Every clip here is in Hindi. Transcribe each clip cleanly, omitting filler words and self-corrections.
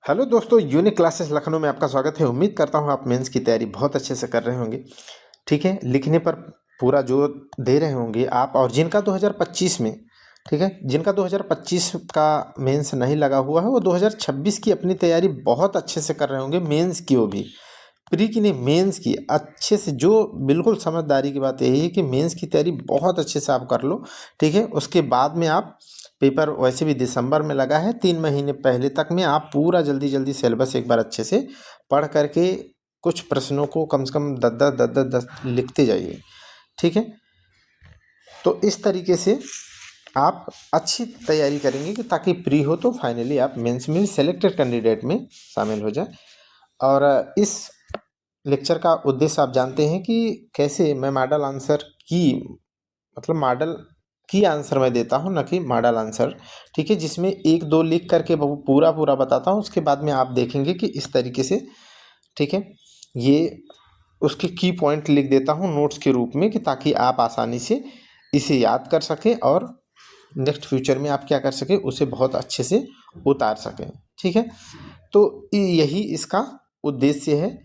हेलो दोस्तों, यूनिक क्लासेस लखनऊ में आपका स्वागत है। उम्मीद करता हूँ आप मेंस की तैयारी बहुत अच्छे से कर रहे होंगे। ठीक है, लिखने पर पूरा जोर दे रहे होंगे आप। और जिनका 2025 में, ठीक है, जिनका 2025 का मेंस नहीं लगा हुआ है वो 2026 की अपनी तैयारी बहुत अच्छे से कर रहे होंगे। मेंस की, वो भी प्री की नहीं, मेंस की अच्छे से। जो बिल्कुल समझदारी की बात यही है कि मेंस की तैयारी बहुत अच्छे से आप कर लो। ठीक है, उसके बाद में आप पेपर, वैसे भी दिसंबर में लगा है, 3 महीने पहले तक में आप पूरा जल्दी जल्दी सिलेबस एक बार अच्छे से पढ़ करके कुछ प्रश्नों को कम से कम 10 लिखते जाइए। ठीक है, तो इस तरीके से आप अच्छी तैयारी करेंगे कि ताकि प्री हो तो फाइनली आप मेंस में सेलेक्टेड कैंडिडेट में शामिल हो जाए। और इस लेक्चर का उद्देश्य आप जानते हैं कि कैसे मैं मॉडल आंसर की, मतलब मॉडल की आंसर मैं देता हूँ, न कि मॉडल आंसर। ठीक है, जिसमें एक दो लिख करके वो पूरा पूरा बताता हूँ। उसके बाद में आप देखेंगे कि इस तरीके से, ठीक है, ये उसके की पॉइंट लिख देता हूँ नोट्स के रूप में, कि ताकि आप आसानी से इसे याद कर सकें और नेक्स्ट फ्यूचर में आप क्या कर सकें, उसे बहुत अच्छे से उतार सकें। ठीक है, तो यही इसका उद्देश्य है।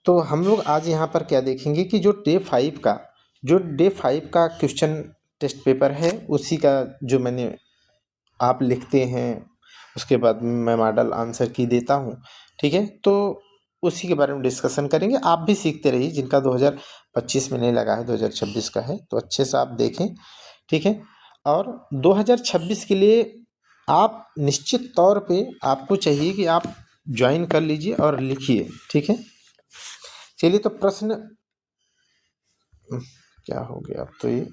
तो हम लोग आज यहाँ पर क्या देखेंगे कि जो डे 5 का क्वेश्चन टेस्ट पेपर है, उसी का जो मैंने आप लिखते हैं, उसके बाद मैं मॉडल आंसर की देता हूँ। ठीक है, तो उसी के बारे में डिस्कशन करेंगे। आप भी सीखते रहिए। जिनका 2025 में नहीं लगा है, 2026 का है, तो अच्छे से आप देखें। ठीक है, और 2026 के लिए आप निश्चित तौर पे आपको चाहिए कि आप ज्वाइन कर लीजिए और लिखिए। ठीक है, चलिए तो प्रश्न, क्या हो गया, अब तो ये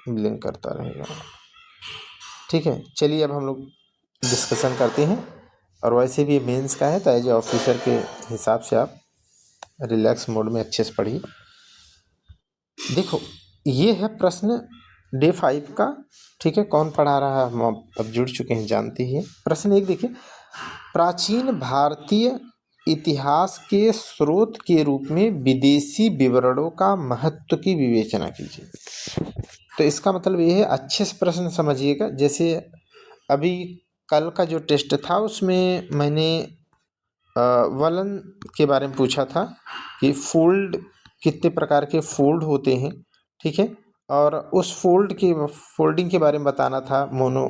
ब्लिंक करता रहेगा। ठीक है, चलिए अब हम लोग डिस्कशन करते हैं। और वैसे भी मेंस का है तो एज ए ऑफिसर के हिसाब से आप रिलैक्स मोड में अच्छे से पढ़िए। देखो, ये है प्रश्न डे 5 का। ठीक है, कौन पढ़ा रहा है हम अब जुड़ चुके हैं, जानते ही हैं। प्रश्न 1 देखिए, प्राचीन भारतीय इतिहास के स्रोत के रूप में विदेशी विवरणों का महत्व की विवेचना कीजिए। तो इसका मतलब ये है, अच्छे से प्रश्न समझिएगा। जैसे अभी कल का जो टेस्ट था उसमें मैंने वलन के बारे में पूछा था कि फोल्ड, कितने प्रकार के फोल्ड होते हैं। ठीक है, और उस फोल्डिंग के बारे में बताना था, मोनो,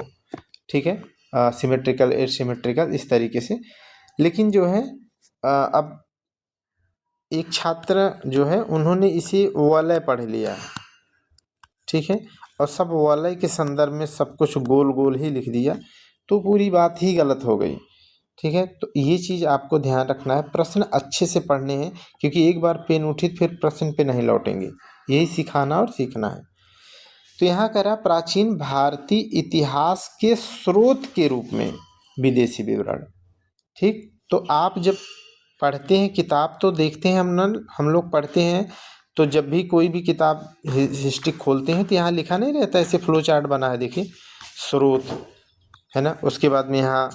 ठीक है, सिमेट्रिकल, एसिमेट्रिकल, इस तरीके से। लेकिन जो है अब एक छात्र जो है उन्होंने इसे वलय पढ़ लिया। ठीक है, और सब वलय के संदर्भ में सब कुछ गोल गोल ही लिख दिया, तो पूरी बात ही गलत हो गई। ठीक है, तो ये चीज़ आपको ध्यान रखना है। प्रश्न अच्छे से पढ़ने हैं, क्योंकि एक बार पेन उठी फिर प्रश्न पे नहीं लौटेंगे। यही सिखाना और सीखना है। तो यहाँ कह रहा, प्राचीन भारतीय इतिहास के स्रोत के रूप में विदेशी विवरण। ठीक, तो आप जब पढ़ते हैं किताब तो देखते हैं, हम लोग पढ़ते हैं तो जब भी कोई भी किताब हिस्ट्री खोलते हैं तो यहाँ लिखा नहीं रहता, ऐसे फ्लो चार्ट बना है, देखिए, स्रोत है ना। उसके बाद में यहाँ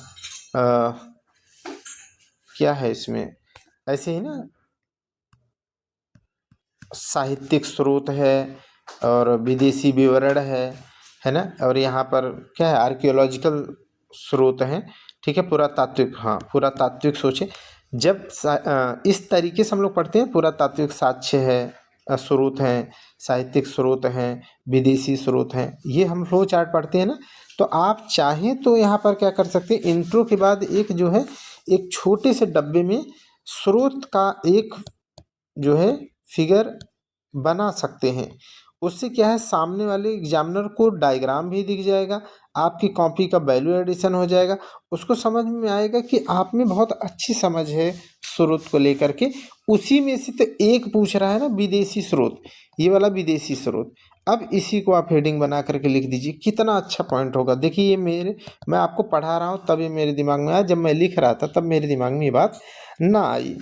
क्या है, इसमें ऐसे ही ना, साहित्यिक स्रोत है और विदेशी विवरण है ना। और यहाँ पर क्या है, आर्कियोलॉजिकल स्रोत हैं। ठीक है, पुरातात्विक, हाँ, पुरातात्विक सोचे। जब इस तरीके से हम लोग पढ़ते हैं, पुरातात्विक साक्ष्य है, स्रोत हैं, साहित्यिक स्रोत हैं, विदेशी स्रोत हैं, ये हम फ्लो चार्ट पढ़ते हैं ना। तो आप चाहें तो यहाँ पर क्या कर सकते हैं, इंट्रो के बाद एक जो है, एक छोटे से डब्बे में स्रोत का एक जो है फिगर बना सकते हैं। उससे क्या है, सामने वाले एग्जामिनर को डायग्राम भी दिख जाएगा, आपकी कॉपी का वैल्यू एडिशन हो जाएगा, उसको समझ में आएगा कि आप में बहुत अच्छी समझ है स्रोत को लेकर के। उसी में से तो एक पूछ रहा है ना, विदेशी स्रोत, ये वाला विदेशी स्रोत। अब इसी को आप हेडिंग बना करके लिख दीजिए, कितना अच्छा पॉइंट होगा। देखिए, ये मैं आपको पढ़ा रहा हूँ तब ये मेरे दिमाग में आया, जब मैं लिख रहा था तब मेरे दिमाग में ये बात ना आई।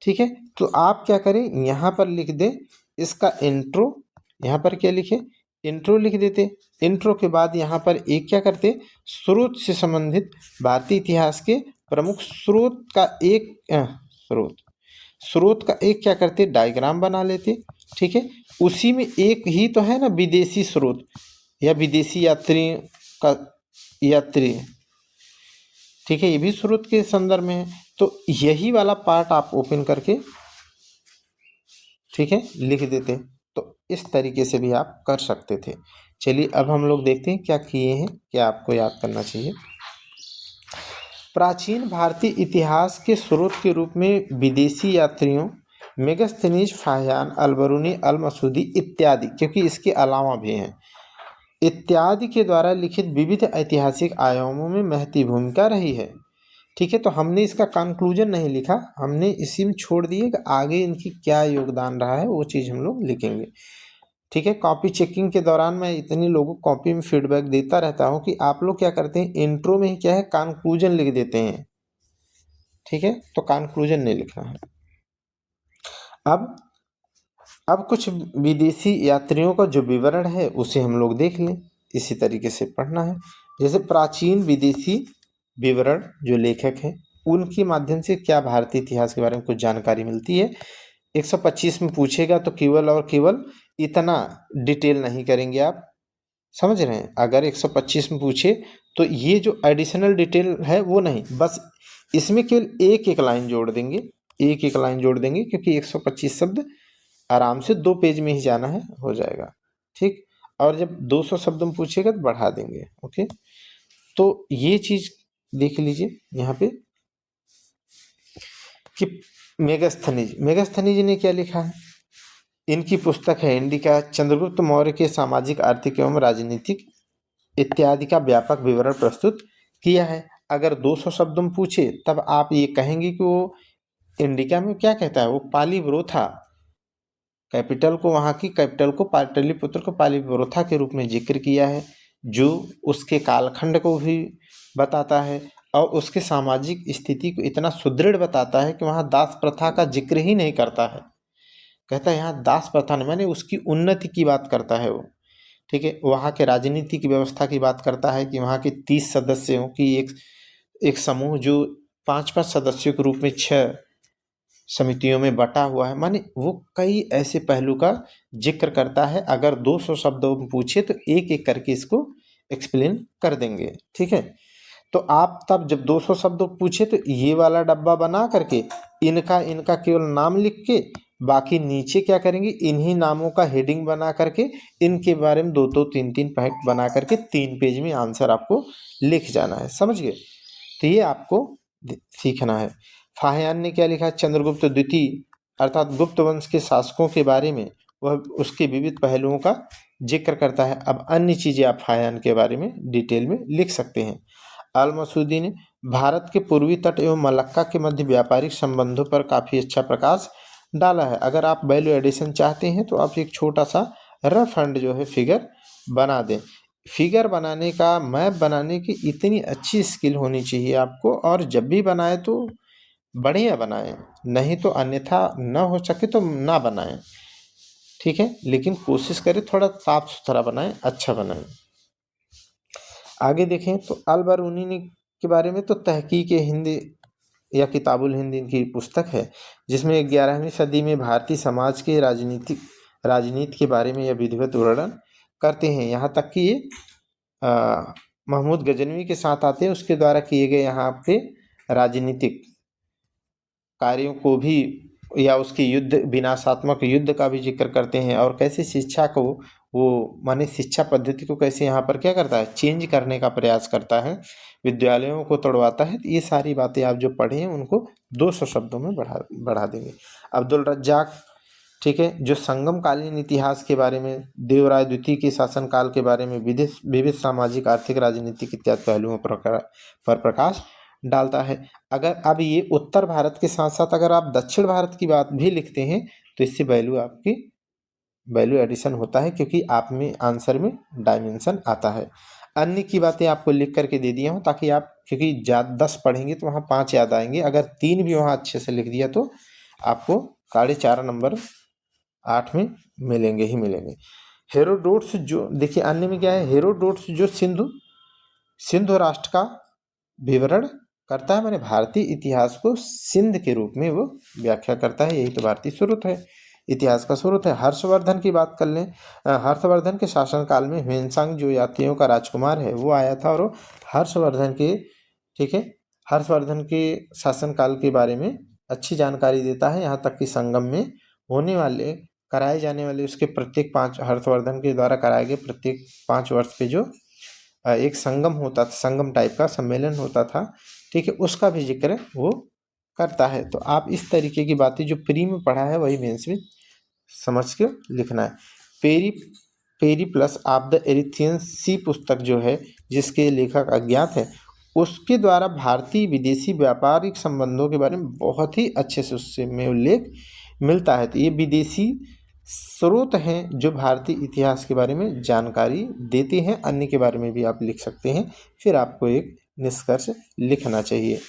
ठीक है, तो आप क्या करें, यहाँ पर लिख दें इसका इंट्रो। यहाँ पर क्या लिखे, इंट्रो लिख देते। इंट्रो के बाद यहाँ पर एक क्या करते, स्रोत से संबंधित भारतीय इतिहास के प्रमुख स्रोत का एक स्रोत का एक क्या करते, डायग्राम बना लेते। ठीक है, उसी में एक ही तो है ना विदेशी स्रोत या विदेशी यात्री का, यात्री ठीक है, ये भी स्रोत के संदर्भ में है। तो यही वाला पार्ट आप ओपन करके, ठीक है, लिख देते, तो इस तरीके से भी आप कर सकते थे। चलिए अब हम लोग देखते हैं क्या किए हैं, क्या आपको याद करना चाहिए। प्राचीन भारतीय इतिहास के स्रोत के रूप में विदेशी यात्रियों मेगस्थनीज, फाहियान, अलबरूनी, अल मसूदी इत्यादि, क्योंकि इसके अलावा भी हैं, इत्यादि के द्वारा लिखित विविध ऐतिहासिक आयामों में महती भूमिका रही है। ठीक है, तो हमने इसका कंक्लूजन नहीं लिखा, हमने इसी में छोड़ दिए कि आगे इनकी क्या योगदान रहा है वो चीज़ हम लोग लिखेंगे। ठीक है, कॉपी चेकिंग के दौरान मैं इतने लोगों को कॉपी में फीडबैक देता रहता हूँ कि आप लोग क्या करते हैं, इंट्रो में ही क्या है कंक्लूजन लिख देते हैं। ठीक है, तो कंक्लूजन नहीं लिखना है। अब कुछ विदेशी यात्रियों का जो विवरण है उसे हम लोग देख लें, इसी तरीके से पढ़ना है। जैसे प्राचीन विदेशी विवरण जो लेखक हैं उनके माध्यम से क्या भारतीय इतिहास के बारे में कुछ जानकारी मिलती है। 125 में पूछेगा तो केवल और केवल इतना डिटेल नहीं करेंगे आप, समझ रहे हैं। अगर 125 में पूछे तो ये जो एडिशनल डिटेल है वो नहीं, बस इसमें केवल एक एक लाइन जोड़ देंगे, एक एक लाइन जोड़ देंगे, क्योंकि 125 शब्द आराम से 2 पेज में ही जाना है, हो जाएगा। ठीक, और जब 200 शब्द में पूछेगा तो बढ़ा देंगे। ओके, तो ये चीज देख लीजिए यहाँ पे कि मेगास्थनीज ने क्या लिखा है। इनकी पुस्तक है इंडिका, चंद्रगुप्त मौर्य के सामाजिक, आर्थिक एवं राजनीतिक इत्यादि का व्यापक विवरण प्रस्तुत किया है। अगर 200 शब्द में पूछे तब आप ये कहेंगे कि वो इंडिका में क्या कहता है, वो पालीव्रोथा कैपिटल को, वहाँ की कैपिटल को, पाटलिपुत्र को पालीव्रोथा के रूप में जिक्र किया है, जो उसके कालखंड को भी बताता है और उसके सामाजिक स्थिति को इतना सुदृढ़ बताता है कि वहाँ दास प्रथा का जिक्र ही नहीं करता है। कहता है यहाँ दास प्रथा नहीं, माने उसकी उन्नति की बात करता है वो। ठीक है, वहाँ के राजनीति की व्यवस्था की बात करता है कि वहाँ के 30 सदस्यों की एक समूह जो 5-5 सदस्यों के रूप में 6 समितियों में बटा हुआ है, माने वो कई ऐसे पहलू का जिक्र करता है। अगर 200 शब्दों में पूछे तो एक एक करके इसको एक्सप्लेन कर देंगे। ठीक है, तो आप तब जब 200 शब्द पूछे तो ये वाला डब्बा बना करके इनका इनका केवल नाम लिख के, बाकी नीचे क्या करेंगे, इन्हीं नामों का हेडिंग बना करके इनके बारे में 2-2 3-3 पॉइंट बना करके 3 पेज में आंसर आपको लिख जाना है। समझ गए, तो ये आपको सीखना है। फाहियान ने क्या लिखा, चंद्रगुप्त द्वितीय अर्थात गुप्त वंश के शासकों के बारे में, वह उसके विविध पहलुओं का जिक्र करता है। अब अन्य चीज़ें आप फाहियान के बारे में डिटेल में लिख सकते हैं। अल मसूदी ने भारत के पूर्वी तट एवं मलक्का के मध्य व्यापारिक संबंधों पर काफ़ी अच्छा प्रकाश डाला है। अगर आप वैल्यू एडिशन चाहते हैं तो आप एक छोटा सा रफ हैंड जो है फिगर बना दें। फिगर बनाने का, मैप बनाने की इतनी अच्छी स्किल होनी चाहिए आपको, और जब भी बनाए तो बढ़िया बनाएं, नहीं तो अन्यथा न हो सके तो ना बनाएं। ठीक है, लेकिन कोशिश करें थोड़ा साफ सुथरा बनाएं, अच्छा बनाएं। आगे देखें तो अल-बरूनी के बारे में, तो तहकीक हिंदी या किताबुल हिंद इनकी पुस्तक है, जिसमें 11वीं सदी में भारतीय समाज के राजनीति के बारे में यह विधिवत वर्णन करते हैं। यहाँ तक कि ये महमूद गजनवी के साथ आते हैं, उसके द्वारा किए गए यहाँ पे राजनीतिक कार्यों को भी, या उसके युद्ध, विनाशात्मक युद्ध का भी जिक्र करते हैं, और कैसे शिक्षा को वो, माने शिक्षा पद्धति को कैसे यहाँ पर क्या करता है, चेंज करने का प्रयास करता है, विद्यालयों को तोड़वाता है। तो ये सारी बातें आप जो पढ़े हैं उनको 200 शब्दों में बढ़ा देंगे। अब्दुल रज्जाक, ठीक है, जो संगम कालीन इतिहास के बारे में, देवराय द्वितीय के शासनकाल के बारे में विविध सामाजिक, आर्थिक, राजनीतिक इत्यादि पहलुओं पर प्रकाश डालता है। अगर अब ये उत्तर भारत के साथ साथ अगर आप दक्षिण भारत की बात भी लिखते हैं तो इससे वैल्यू एडिशन होता है, क्योंकि आप में आंसर में डायमेंशन आता है। अन्य की बातें आपको लिख करके दे दिया हूँ ताकि आप, क्योंकि 10 पढ़ेंगे तो वहाँ 5 याद आएंगे, अगर 3 भी वहाँ अच्छे से लिख दिया तो आपको 4.5 नंबर 8 में मिलेंगे ही मिलेंगे। हेरोडोट्स, जो देखिए अन्य में क्या है, हेरोडोट्स जो सिंधु राष्ट्र का विवरण करता है, माने भारतीय इतिहास को सिंध के रूप में वो व्याख्या करता है। यही तो भारतीय स्रोत है, इतिहास का स्रोत है। हर्षवर्धन की बात कर लें, हर्षवर्धन के शासनकाल में ह्वेनसांग जो यातियों का राजकुमार है वो आया था, और वो हर्षवर्धन के, ठीक है, हर्षवर्धन के शासनकाल के बारे में अच्छी जानकारी देता है। यहाँ तक कि संगम में होने वाले कराए जाने वाले उसके प्रत्येक 5 हर्षवर्धन के द्वारा कराए गए प्रत्येक 5 वर्ष पे जो एक संगम होता था, संगम टाइप का सम्मेलन होता था, ठीक है, उसका भी जिक्र वो करता है। तो आप इस तरीके की बातें जो प्री में पढ़ा है वही मेंस में समझ के लिखना है। Peri periplus of the Erythraean Sea पुस्तक जो है, जिसके लेखक अज्ञात है, उसके द्वारा भारतीय विदेशी व्यापारिक संबंधों के बारे में बहुत ही अच्छे से उससे में उल्लेख मिलता है। तो ये विदेशी स्रोत हैं जो भारतीय इतिहास के बारे में जानकारी देते हैं। अन्य के बारे में भी आप लिख सकते हैं। फिर आपको एक निष्कर्ष लिखना चाहिए।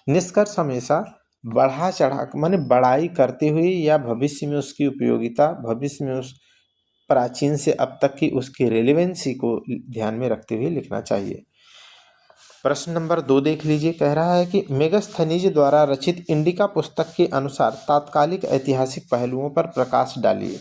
निष्कर्ष हमेशा बढ़ा चढ़ा माने बड़ाई करते हुए या भविष्य में उसकी उपयोगिता, भविष्य में उस प्राचीन से अब तक की उसकी रेलेवेंसी को ध्यान में रखते हुए लिखना चाहिए। प्रश्न नंबर 2 देख लीजिए। कह रहा है कि मेगस्थनीज द्वारा रचित इंडिका पुस्तक के अनुसार तात्कालिक ऐतिहासिक पहलुओं पर प्रकाश डालिए।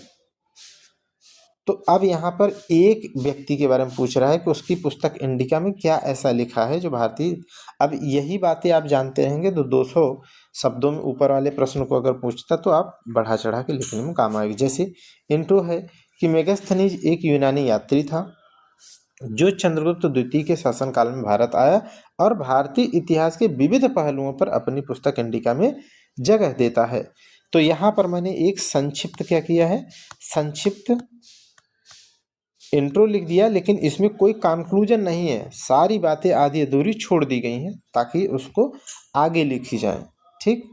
तो अब यहाँ पर एक व्यक्ति के बारे में पूछ रहा है कि उसकी पुस्तक इंडिका में क्या ऐसा लिखा है जो भारतीय, अब यही बातें आप जानते रहेंगे तो 200 शब्दों में ऊपर वाले प्रश्न को अगर पूछता तो आप बढ़ा चढ़ा के लिखने में काम आएगी। जैसे इंट्रो है कि मेगस्थनीज एक यूनानी यात्री था जो चंद्रगुप्त द्वितीय के शासनकाल में भारत आया और भारतीय इतिहास के विविध पहलुओं पर अपनी पुस्तक इंडिका में जगह देता है। तो यहाँ पर मैंने एक संक्षिप्त क्या किया है, संक्षिप्त इंट्रो लिख दिया, लेकिन इसमें कोई कंक्लूजन नहीं है, सारी बातें आधी अधूरी छोड़ दी गई हैं ताकि उसको आगे लिखी जाए। ठीक,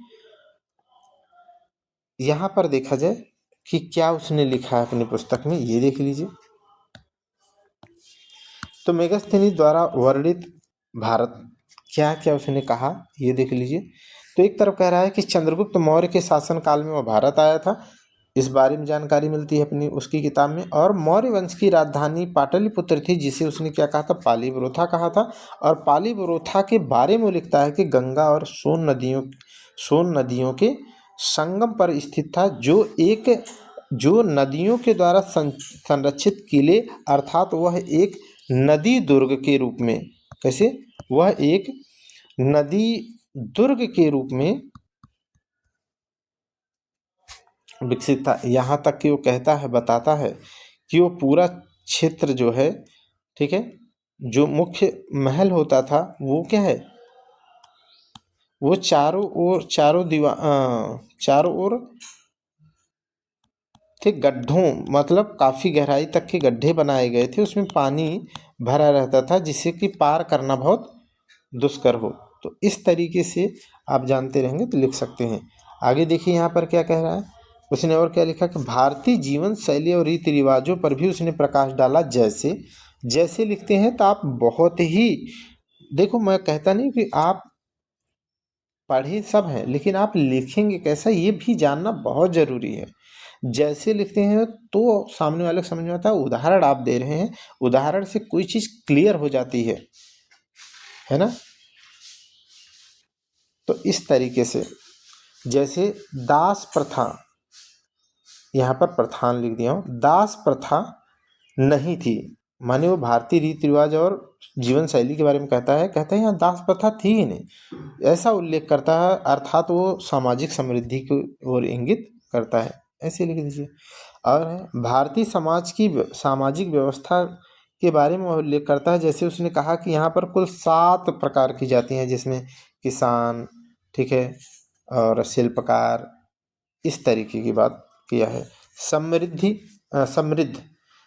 यहाँ पर देखा जाए कि क्या उसने लिखा है अपनी पुस्तक में, ये देख लीजिए। तो मेगस्थनीज द्वारा वर्णित भारत क्या क्या उसने कहा, ये देख लीजिए। तो एक तरफ कह रहा है कि चंद्रगुप्त मौर्य के शासनकाल में वह भारत आया था, इस बारे में जानकारी मिलती है अपनी उसकी किताब में। और मौर्य वंश की राजधानी पाटलिपुत्र थी, जिसे उसने क्या कहा था, पालीवरोथा कहा था। और पालीवरोथा के बारे में लिखता है कि गंगा और सोन नदियों के संगम पर स्थित था, जो नदियों के द्वारा संरक्षित किले, अर्थात वह एक नदी दुर्ग के रूप में, कैसे, वह एक नदी दुर्ग के रूप में विकसित था। यहाँ तक कि वो कहता है, बताता है कि वो पूरा क्षेत्र जो है, ठीक है, जो मुख्य महल होता था वो क्या है, वो चारों ओर थे गड्ढों, मतलब काफ़ी गहराई तक के गड्ढे बनाए गए थे, उसमें पानी भरा रहता था जिससे कि पार करना बहुत दुष्कर हो। तो इस तरीके से आप जानते रहेंगे तो लिख सकते हैं। आगे देखिए यहाँ पर क्या कह रहा है, उसने और क्या लिखा कि भारतीय जीवन शैली और रीति रिवाजों पर भी उसने प्रकाश डाला। जैसे लिखते हैं तो आप बहुत ही, देखो मैं कहता नहीं कि आप पढ़े सब हैं, लेकिन आप लिखेंगे कैसा ये भी जानना बहुत ज़रूरी है। जैसे लिखते हैं तो सामने वाले को समझ में आता है। उदाहरण आप दे रहे हैं, उदाहरण से कोई चीज़ क्लियर हो जाती है ना। तो इस तरीके से जैसे दास प्रथा, यहाँ पर प्रधान लिख दिया हूँ, दास प्रथा नहीं थी, माने वो भारतीय रीति रिवाज और जीवन शैली के बारे में कहता है यहाँ दास प्रथा थी ही नहीं, ऐसा उल्लेख करता है, अर्थात वो सामाजिक समृद्धि की ओर इंगित करता है, ऐसे लिख दीजिए। और है भारतीय समाज की सामाजिक व्यवस्था के बारे में उल्लेख करता है। जैसे उसने कहा कि यहाँ पर कुल 7 प्रकार की जाति हैं, जिसमें किसान, ठीक है, और शिल्पकार, इस तरीके की बात किया है।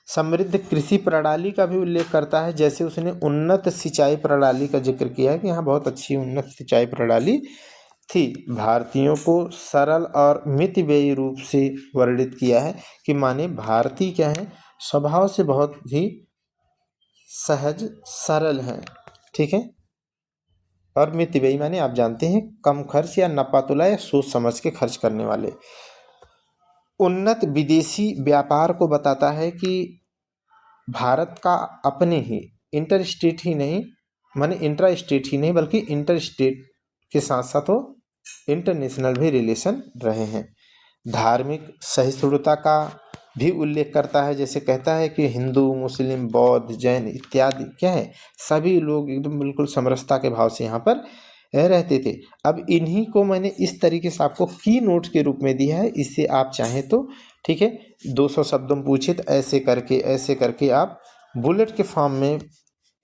समृद्ध कृषि प्रणाली का भी उल्लेख करता है। जैसे उसने उन्नत सिंचाई प्रणाली का जिक्र किया है कि यहाँ बहुत अच्छी उन्नत सिंचाई प्रणाली थी। भारतीयों को सरल और मितव्ययी रूप से वर्णित किया है कि माने भारतीय क्या है, स्वभाव से बहुत ही सहज सरल हैं, ठीक है, और मितव्ययी माने आप जानते हैं कम खर्च या नपातुला या सोच समझ के खर्च करने वाले। उन्नत विदेशी व्यापार को बताता है कि भारत का अपने ही इंटर स्टेट ही नहीं, माने इंट्रा स्टेट ही नहीं, बल्कि इंटर स्टेट के साथ साथ वो इंटरनेशनल भी रिलेशन रहे हैं। धार्मिक सहिष्णुता का भी उल्लेख करता है। जैसे कहता है कि हिंदू, मुस्लिम, बौद्ध, जैन इत्यादि क्या है, सभी लोग एकदम बिल्कुल समरसता के भाव से यहाँ पर रहते थे। अब इन्हीं को मैंने इस तरीके से आपको की नोट के रूप में दिया है। इससे आप चाहें तो ठीक है 200 शब्दों में पूछे तो ऐसे करके आप बुलेट के फॉर्म में,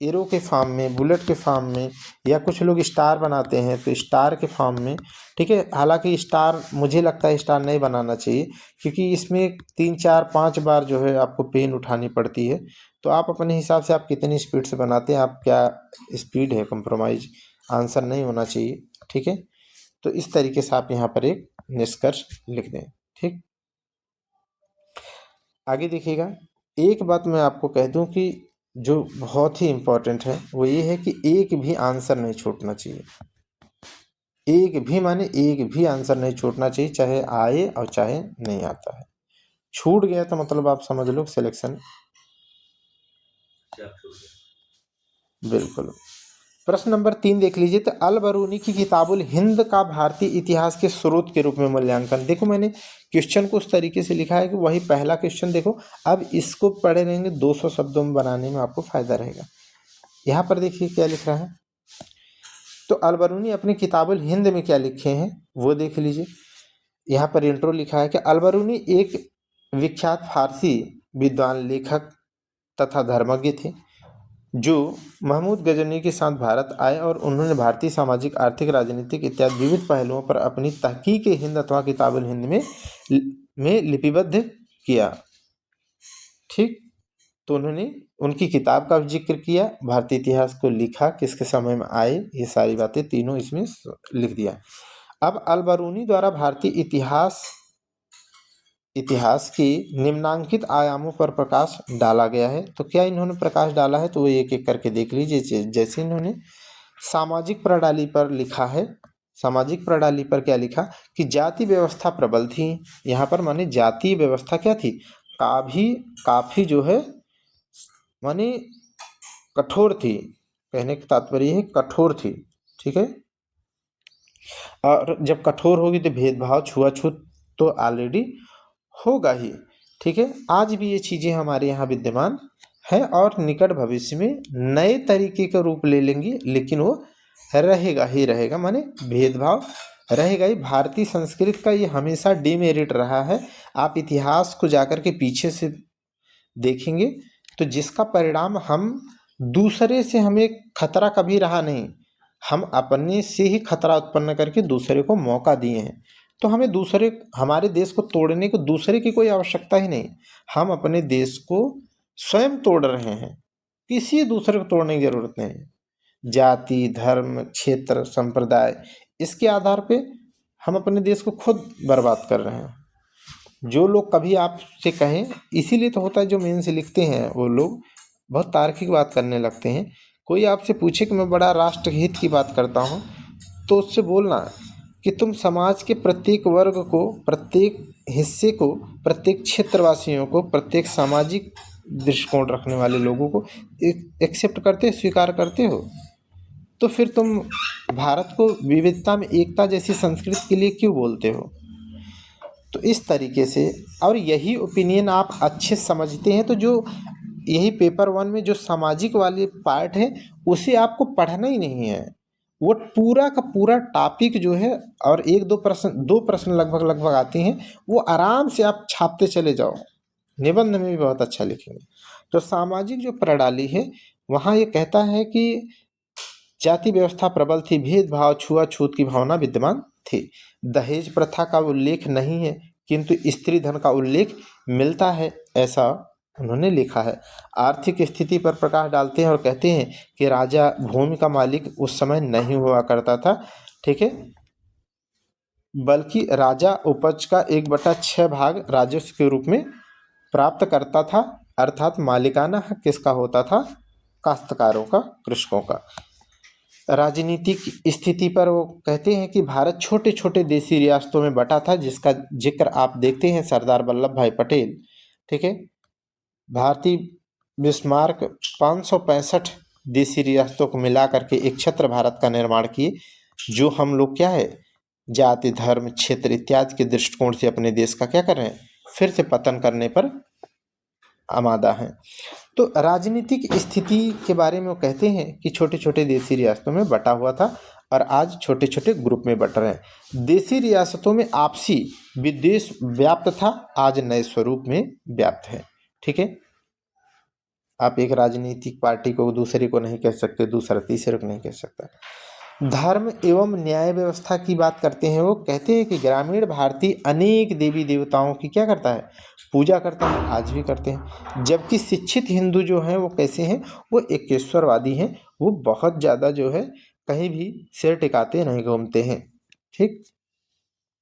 एरो के फॉर्म में, बुलेट के फॉर्म में, या कुछ लोग स्टार बनाते हैं तो स्टार के फॉर्म में, ठीक है। हालांकि स्टार मुझे लगता है स्टार नहीं बनाना चाहिए, क्योंकि इसमें 3 4 5 बार जो है आपको पेन उठानी पड़ती है। तो आप अपने हिसाब से आप कितनी स्पीड से बनाते हैं, आप क्या स्पीड है, कंप्रोमाइज आंसर नहीं होना चाहिए, ठीक है। तो इस तरीके से आप यहाँ पर एक निष्कर्ष लिख दें, ठीक। आगे देखिएगा, एक बात मैं आपको कह दूं कि जो बहुत ही इम्पोर्टेंट है वो ये है कि एक भी आंसर नहीं छूटना चाहिए। एक भी माने एक भी आंसर नहीं छूटना चाहिए, चाहे आए और चाहे नहीं आता है। छूट गया तो मतलब आप समझ लो सिलेक्शन बिल्कुल। प्रश्न नंबर 3 देख लीजिए, तो अल बरूनी की किताबुल हिंद का भारतीय इतिहास के स्रोत के रूप में मूल्यांकन। देखो मैंने क्वेश्चन को उस तरीके से लिखा है कि वही पहला क्वेश्चन देखो, अब इसको पढ़े रहेंगे 200 शब्दों में बनाने में आपको फायदा रहेगा। यहाँ पर देखिए क्या लिख रहा है, तो अल बरूनी अपनी किताबुल हिंद में क्या लिखे हैं वो देख लीजिए। यहाँ पर इंट्रो लिखा है कि अल बरूनी एक विख्यात फारसी विद्वान, लेखक तथा धर्मज्ञ थे जो महमूद गजनी के साथ भारत आए और उन्होंने भारतीय सामाजिक, आर्थिक, राजनीतिक इत्यादि विविध पहलुओं पर अपनी तहकीक हिंद अथवा किताबुल हिंद में लिपिबद्ध किया, ठीक। तो उन्होंने उनकी किताब का भी जिक्र किया, भारतीय इतिहास को लिखा, किसके समय में आए, ये सारी बातें तीनों इसमें लिख दिया। अब अल बरूनी द्वारा भारतीय इतिहास की निम्नांकित आयामों पर प्रकाश डाला गया है। तो क्या इन्होंने प्रकाश डाला है, तो वो एक एक करके देख लीजिए। जैसे इन्होंने सामाजिक प्रणाली पर लिखा है, सामाजिक प्रणाली पर क्या लिखा कि जाति व्यवस्था प्रबल थी। यहाँ पर माने जाति व्यवस्था क्या थी, काफी जो है माने कठोर थी, कहने का तात्पर्य है कठोर थी, ठीक है। और जब कठोर होगी तो भेदभाव, छुआछूत तो ऑलरेडी होगा ही, ठीक है। आज भी ये चीज़ें हमारे यहाँ विद्यमान है और निकट भविष्य में नए तरीके का रूप ले लेंगी, लेकिन वो रहेगा ही रहेगा, माने भेदभाव रहेगा ही। भारतीय संस्कृति का ये हमेशा डिमेरिट रहा है। आप इतिहास को जाकर के पीछे से देखेंगे तो जिसका परिणाम हम दूसरे से हमें खतरा कभी रहा नहीं, हम अपने से ही खतरा उत्पन्न करके दूसरे को मौका दिए हैं। तो हमें हमारे देश को तोड़ने को दूसरे की कोई आवश्यकता ही नहीं, हम अपने देश को स्वयं तोड़ रहे हैं, किसी दूसरे को तोड़ने की जरूरत नहीं है। जाति, धर्म, क्षेत्र, संप्रदाय, इसके आधार पे हम अपने देश को खुद बर्बाद कर रहे हैं। जो लोग कभी आपसे कहें, इसीलिए तो होता है जो मेन से लिखते हैं वो लोग बहुत तार्किक बात करने लगते हैं। कोई आपसे पूछे कि मैं बड़ा राष्ट्रहित की बात करता हूँ, तो उससे बोलना कि तुम समाज के प्रत्येक वर्ग को, प्रत्येक हिस्से को, प्रत्येक क्षेत्रवासियों को, प्रत्येक सामाजिक दृष्टिकोण रखने वाले लोगों को एक्सेप्ट करते, स्वीकार करते हो, तो फिर तुम भारत को विविधता में एकता जैसी संस्कृति के लिए क्यों बोलते हो। तो इस तरीके से, और यही ओपिनियन आप अच्छे समझते हैं तो जो यही पेपर 1 में जो सामाजिक वाले पार्ट है उसे आपको पढ़ना ही नहीं है। वो पूरा का पूरा टॉपिक जो है, और 2 प्रश्न लगभग आते हैं, वो आराम से आप छापते चले जाओ, निबंध में भी बहुत अच्छा लिखेंगे। तो सामाजिक जो प्रणाली है वहाँ ये कहता है कि जाति व्यवस्था प्रबल थी, भेदभाव, छुआछूत की भावना विद्यमान थी। दहेज प्रथा का उल्लेख नहीं है, किंतु स्त्री धन का उल्लेख मिलता है, ऐसा उन्होंने लिखा है। आर्थिक स्थिति पर प्रकाश डालते हैं और कहते हैं कि राजा भूमि का मालिक उस समय नहीं हुआ करता था, ठीक है, बल्कि राजा उपज का 1/6 भाग राजस्व के रूप में प्राप्त करता था, अर्थात मालिकाना हक किसका होता था, काश्तकारों का, कृषकों का। राजनीतिक स्थिति पर वो कहते हैं कि भारत छोटे छोटे देशी रियासतों में बटा था, जिसका जिक्र आप देखते हैं सरदार वल्लभ भाई पटेल, ठीक है। भारतीय बिस्मार्क 565 देशी रियासतों को मिला करके एक छत्र भारत का निर्माण किए, जो हम लोग क्या है, जाति, धर्म, क्षेत्र इत्यादि के दृष्टिकोण से अपने देश का क्या कर रहे हैं, फिर से पतन करने पर आमादा हैं। तो राजनीतिक स्थिति के बारे में वो कहते हैं कि छोटे छोटे देशी रियासतों में बटा हुआ था और आज छोटे छोटे ग्रुप में बट रहे हैं। देशी रियासतों में आपसी विद्वेष व्याप्त था, आज नए स्वरूप में व्याप्त है। ठीक है, आप एक राजनीतिक पार्टी को दूसरे को नहीं कह सकते, दूसरा तीसरे को नहीं कह सकता। धर्म एवं न्याय व्यवस्था की बात करते हैं, वो कहते हैं कि ग्रामीण भारतीय अनेक देवी देवताओं की क्या करता है, पूजा करता है, आज भी करते हैं। जबकि शिक्षित हिंदू जो हैं वो कैसे हैं, वो एकेश्वरवादी हैं, वो बहुत ज़्यादा जो है कहीं भी सिर टिकाते नहीं घूमते हैं। ठीक,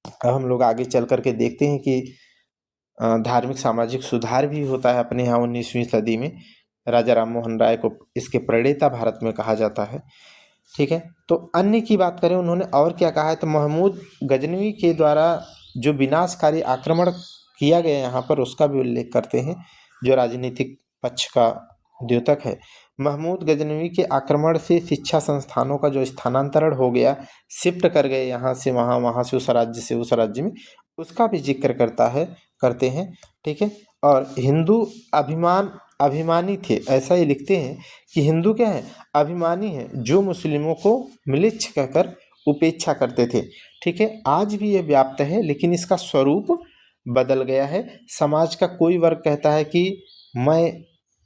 अब हम लोग आगे चल करके देखते हैं कि धार्मिक सामाजिक सुधार भी होता है अपने यहाँ 19वीं सदी में। राजा राम मोहन राय को इसके प्रणेता भारत में कहा जाता है। ठीक है, तो अन्य की बात करें उन्होंने और क्या कहा है, तो महमूद गजनवी के द्वारा जो विनाशकारी आक्रमण किया गया यहाँ पर उसका भी उल्लेख करते हैं, जो राजनीतिक पक्ष का द्योतक है। महमूद गजनवी के आक्रमण से शिक्षा संस्थानों का जो स्थानांतरण हो गया, शिफ्ट कर गए यहाँ से वहाँ, वहाँ से उस राज्य से उस राज्य में, उसका भी जिक्र करते हैं। ठीक है, और हिंदू अभिमानी थे, ऐसा ही लिखते हैं कि हिंदू क्या है, अभिमानी है, जो मुस्लिमों को म्लेच्छ कहकर उपेक्षा करते थे। ठीक है, आज भी ये व्याप्त है, लेकिन इसका स्वरूप बदल गया है। समाज का कोई वर्ग कहता है कि मैं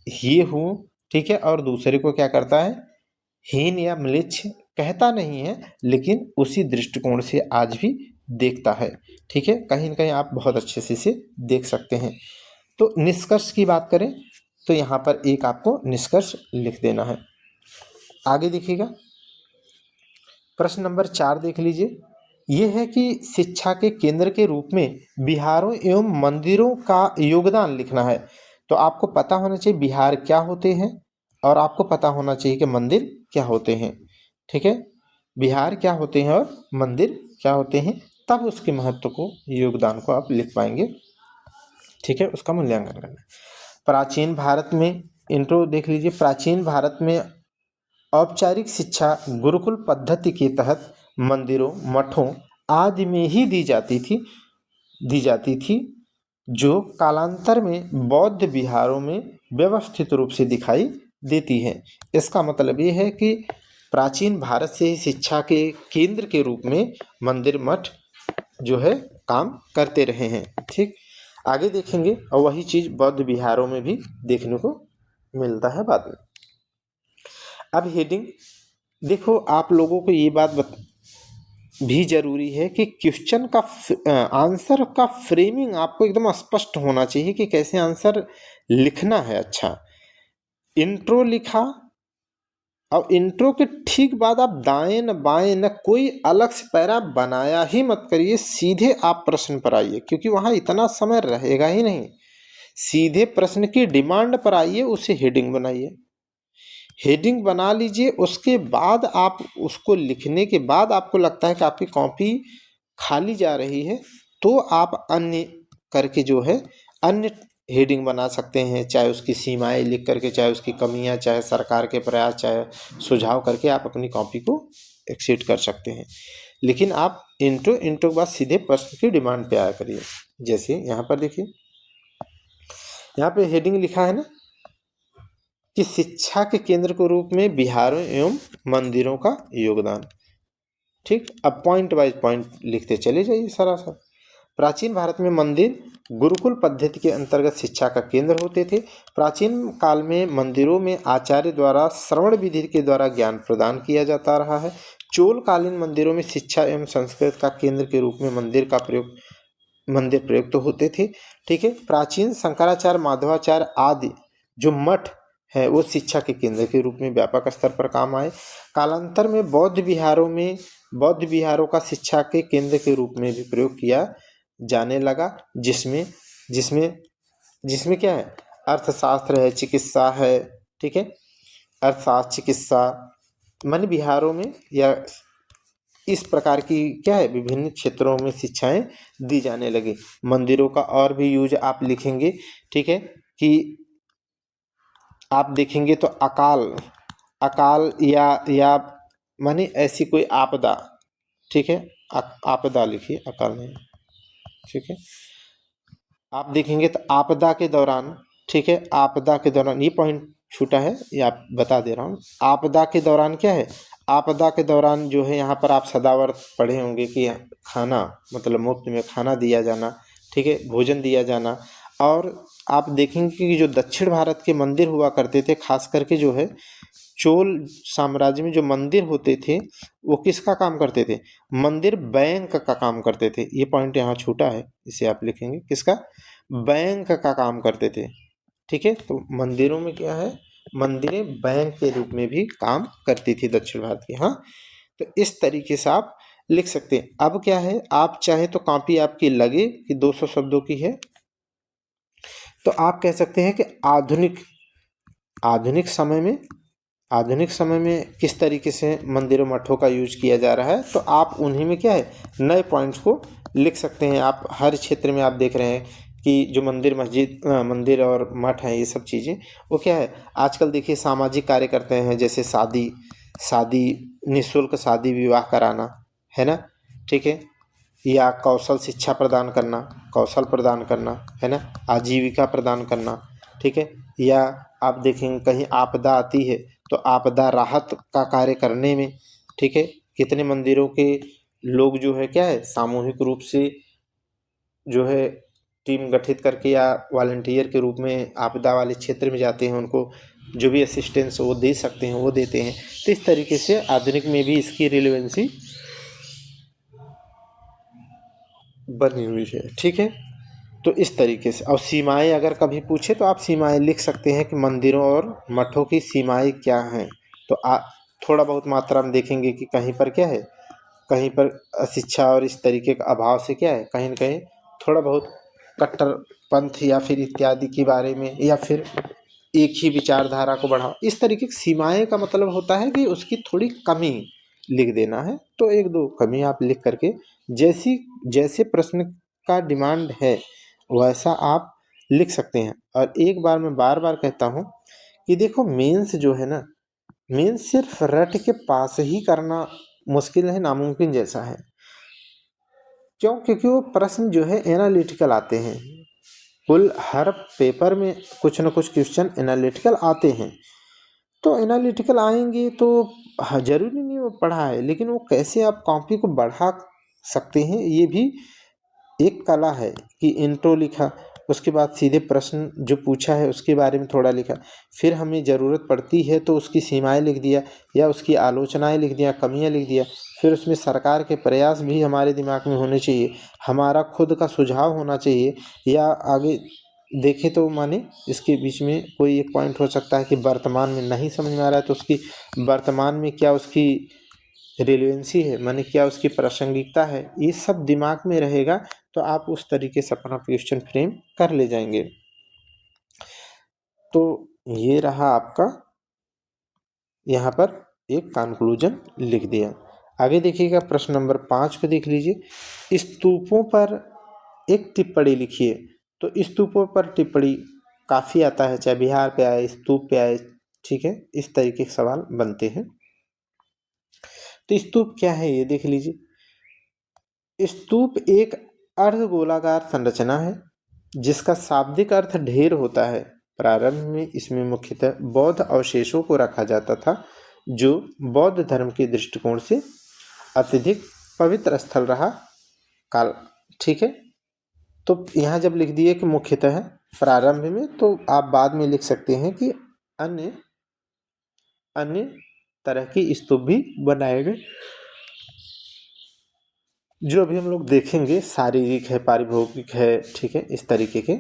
ये हूँ, ठीक है, और दूसरे को क्या करता है, हीन या म्लेच्छ कहता नहीं है, लेकिन उसी दृष्टिकोण से आज भी देखता है। ठीक है, कहीं ना कहीं आप बहुत अच्छे से इसे देख सकते हैं। तो निष्कर्ष की बात करें तो यहाँ पर एक आपको निष्कर्ष लिख देना है। आगे देखिएगा, प्रश्न नंबर 4 देख लीजिए। ये है कि शिक्षा के केंद्र के रूप में विहारों एवं मंदिरों का योगदान लिखना है। तो आपको पता होना चाहिए विहार क्या होते हैं और आपको पता होना चाहिए कि मंदिर क्या होते हैं। ठीक है, विहार क्या होते हैं और मंदिर क्या होते हैं, तब उसके महत्व को, योगदान को आप लिख पाएंगे। ठीक है, उसका मूल्यांकन करना है। प्राचीन भारत में, इंट्रो देख लीजिए, प्राचीन भारत में औपचारिक शिक्षा गुरुकुल पद्धति के तहत मंदिरों, मठों आदि में ही दी जाती थी, जो कालांतर में बौद्ध विहारों में व्यवस्थित रूप से दिखाई देती है। इसका मतलब ये है कि प्राचीन भारत से ही शिक्षा के केंद्र के रूप में मंदिर, मठ जो है काम करते रहे हैं। ठीक, आगे देखेंगे और वही चीज बौद्ध विहारों में भी देखने को मिलता है बाद में। अब हेडिंग देखो, आप लोगों को ये बात भी जरूरी है कि क्वेश्चन का आंसर का फ्रेमिंग आपको एकदम स्पष्ट होना चाहिए कि कैसे आंसर लिखना है। अच्छा, इंट्रो लिखा और इंट्रो के ठीक बाद आप दाएं न बाएं न कोई अलग से पैरा बनाया ही मत करिए, सीधे आप प्रश्न पर आइए, क्योंकि वहां इतना समय रहेगा ही नहीं। सीधे प्रश्न की डिमांड पर आइए, उसे हेडिंग बनाइए, हेडिंग बना लीजिए। उसके बाद आप उसको लिखने के बाद आपको लगता है कि आपकी कॉपी खाली जा रही है, तो आप अन्य करके जो है अन्य हेडिंग बना सकते हैं, चाहे उसकी सीमाएं लिख करके, चाहे उसकी कमियां, चाहे सरकार के प्रयास, चाहे सुझाव करके आप अपनी कॉपी को एक्सीड कर सकते हैं। लेकिन आप इंट्रो के बाद सीधे प्रश्न की डिमांड पे आया करिए। जैसे यहाँ पर देखिए, यहाँ पे हेडिंग लिखा है ना कि शिक्षा के केंद्र के रूप में विहारों एवं मंदिरों का योगदान। ठीक, अब पॉइंट वाइज पॉइंट लिखते चले जाइए सारा। प्राचीन भारत में मंदिर गुरुकुल पद्धति के अंतर्गत शिक्षा का केंद्र होते थे। प्राचीन काल में मंदिरों में आचार्य द्वारा श्रवण विधि के द्वारा ज्ञान प्रदान किया जाता रहा है। चोलकालीन मंदिरों में शिक्षा एवं संस्कृत का केंद्र के रूप में मंदिर प्रयुक्त तो होते थे। ठीक है, प्राचीन शंकराचार्य, माधवाचार्य आदि जो मठ है वो शिक्षा के केंद्र के रूप में व्यापक स्तर पर काम आए। कालांतर में बौद्ध विहारों का शिक्षा के केंद्र के रूप में भी प्रयोग किया जाने लगा, जिसमें क्या है, अर्थशास्त्र है, चिकित्सा है। ठीक है, अर्थशास्त्र, चिकित्सा, मन विहारों में या इस प्रकार की क्या है, विभिन्न क्षेत्रों में शिक्षाएं दी जाने लगी। मंदिरों का और भी यूज आप लिखेंगे। ठीक है, कि आप देखेंगे तो अकाल या माने ऐसी कोई आपदा। ठीक है, आपदा लिखिए, अकाल नहीं। ठीक है, आप देखेंगे तो आपदा के दौरान ठीक है। आपदा के दौरान, ये पॉइंट छूटा है, ये आप बता दे रहा हूँ। आपदा के दौरान क्या है, आपदा के दौरान जो है यहाँ पर आप सदावर्त पढ़े होंगे कि खाना, मतलब मुफ्त में खाना दिया जाना, ठीक है, भोजन दिया जाना। और आप देखेंगे कि जो दक्षिण भारत के मंदिर हुआ करते थे, खास करके जो है चोल साम्राज्य में जो मंदिर होते थे वो किसका काम करते थे, मंदिर बैंक का काम करते थे। ये पॉइंट यहाँ छूटा है, इसे आप लिखेंगे, किसका, बैंक का काम करते थे। ठीक है, तो मंदिरों में क्या है, मंदिरें बैंक के रूप में भी काम करती थी दक्षिण भारत की। हाँ, तो इस तरीके से आप लिख सकते हैं। अब क्या है, आप चाहे तो कॉपी आपकी लगे कि 200 शब्दों की है, तो आप कह सकते हैं कि आधुनिक समय में, आधुनिक समय में किस तरीके से मंदिरों मठों का यूज किया जा रहा है, तो आप उन्हीं में क्या है, नए पॉइंट्स को लिख सकते हैं। आप हर क्षेत्र में आप देख रहे हैं कि जो मंदिर मस्जिद, मंदिर और मठ हैं, ये सब चीज़ें वो क्या है, आजकल देखिए सामाजिक कार्य करते हैं, जैसे शादी शादी निःशुल्क शादी विवाह कराना, है ना, ठीक है, या कौशल शिक्षा प्रदान करना, कौशल प्रदान करना, है ना, आजीविका प्रदान करना, ठीक है, या आप देखेंगे कहीं आपदा आती है तो आपदा राहत का कार्य करने में, ठीक है, कितने मंदिरों के लोग जो है क्या है, सामूहिक रूप से जो है टीम गठित करके या वॉलंटियर के रूप में आपदा वाले क्षेत्र में जाते हैं, उनको जो भी असिस्टेंस वो दे सकते हैं वो देते हैं। तो इस तरीके से आधुनिक में भी इसकी रिलेवेंसी बनी हुई है। ठीक है, तो इस तरीके से। और सीमाएं अगर कभी पूछे तो आप सीमाएं लिख सकते हैं कि मंदिरों और मठों की सीमाएं क्या हैं। तो थोड़ा बहुत मात्रा में देखेंगे कि कहीं पर क्या है, कहीं पर शिक्षा और इस तरीके का अभाव से क्या है, कहीं न कहीं थोड़ा बहुत कट्टरपंथ या फिर इत्यादि के बारे में, या फिर एक ही विचारधारा को बढ़ाओ, इस तरीके की सीमाएं का मतलब होता है कि उसकी थोड़ी कमी लिख देना है। तो एक दो कमी आप लिख करके, जैसी जैसे प्रश्न का डिमांड है वैसा आप लिख सकते हैं। और एक बार मैं बार बार कहता हूँ कि देखो, मेंस जो है ना, मेंस सिर्फ रट के पास ही करना मुश्किल है, नामुमकिन जैसा है। क्यों? क्योंकि वो प्रश्न जो है एनालिटिकल आते हैं। कुल हर पेपर में कुछ न कुछ क्वेश्चन एनालिटिकल आते हैं। तो एनालिटिकल आएंगे तो जरूरी नहीं वो पढ़ा है, लेकिन वो कैसे आप कॉपी को बढ़ा सकते हैं, ये भी एक कला है। कि इंट्रो लिखा, उसके बाद सीधे प्रश्न जो पूछा है उसके बारे में थोड़ा लिखा, फिर हमें ज़रूरत पड़ती है तो उसकी सीमाएं लिख दिया, या उसकी आलोचनाएं लिख दिया, कमियां लिख दिया। फिर उसमें सरकार के प्रयास भी हमारे दिमाग में होने चाहिए, हमारा खुद का सुझाव होना चाहिए। या आगे देखें तो माने इसके बीच में कोई एक पॉइंट हो सकता है कि वर्तमान में नहीं समझ में आ रहा है, तो उसकी वर्तमान में क्या उसकी रिलेवेंसी है, माने क्या उसकी प्रासंगिकता है, ये सब दिमाग में रहेगा तो आप उस तरीके से अपना क्वेश्चन फ्रेम कर ले जाएंगे। तो ये रहा आपका, यहाँ पर एक कंक्लूजन लिख दिया। आगे देखिएगा, प्रश्न नंबर 5 को देख लीजिए। स्तूपों पर एक टिप्पणी लिखिए। तो स्तूपों पर टिप्पणी काफ़ी आता है, चाहे बिहार पे आए, स्तूप पे आए, ठीक है, इस तरीके के सवाल बनते हैं। तो स्तूप क्या है ये देख लीजिए। स्तूप एक अर्धगोलाकार संरचना है जिसका शाब्दिक अर्थ ढेर होता है। प्रारंभ में इसमें मुख्यतः बौद्ध अवशेषों को रखा जाता था, जो बौद्ध धर्म के दृष्टिकोण से अत्यधिक पवित्र स्थल रहा काल। ठीक है, तो यहाँ जब लिख दिए कि मुख्यतः प्रारंभ में, तो आप बाद में लिख सकते हैं कि अन्य अन्य तरह की स्तूप भी बनाए गए, जो अभी हम लोग देखेंगे। शारीरिक है, पारिभौतिक है, ठीक है, इस तरीके के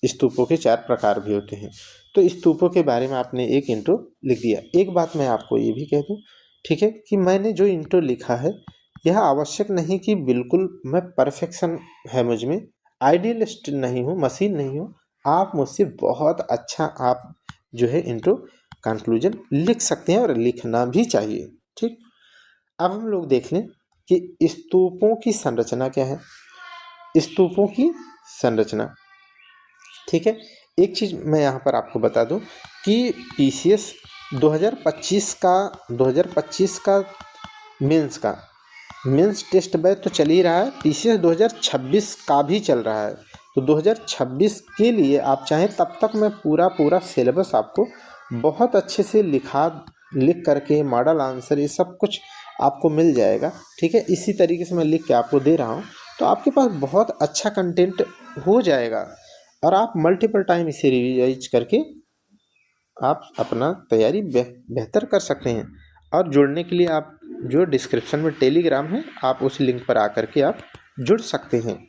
स्तूपों के 4 प्रकार भी होते हैं। तो स्तूपों के बारे में आपने एक इंट्रो लिख दिया। एक बात मैं आपको ये भी कह दूं, ठीक है, कि मैंने जो इंट्रो लिखा है यह आवश्यक नहीं कि बिल्कुल मैं परफेक्शन है मुझ में, आइडियलिस्ट नहीं हूँ, मशीन नहीं हूँ। आप मुझसे बहुत अच्छा आप जो है इंट्रो कंक्लूजन लिख सकते हैं, और लिखना भी चाहिए। ठीक, अब हम लोग देख लें कि स्तूपों की संरचना क्या है। स्तूपों की संरचना, ठीक है, एक चीज़ मैं यहाँ पर आपको बता दूं कि पीसीएस 2025 का मेंस टेस्ट बैच तो चल ही रहा है, पीसीएस 2026 का भी चल रहा है। तो 2026 के लिए आप चाहें तब तक मैं पूरा सिलेबस आपको बहुत अच्छे से लिख करके मॉडल आंसर ये सब कुछ आपको मिल जाएगा। ठीक है, इसी तरीके से मैं लिख के आपको दे रहा हूँ, तो आपके पास बहुत अच्छा कंटेंट हो जाएगा और आप मल्टीपल टाइम इसे रिवाइज करके आप अपना तैयारी बेहतर कर सकते हैं। और जुड़ने के लिए आप जो डिस्क्रिप्शन में टेलीग्राम है, आप उस लिंक पर आकर के आप जुड़ सकते हैं।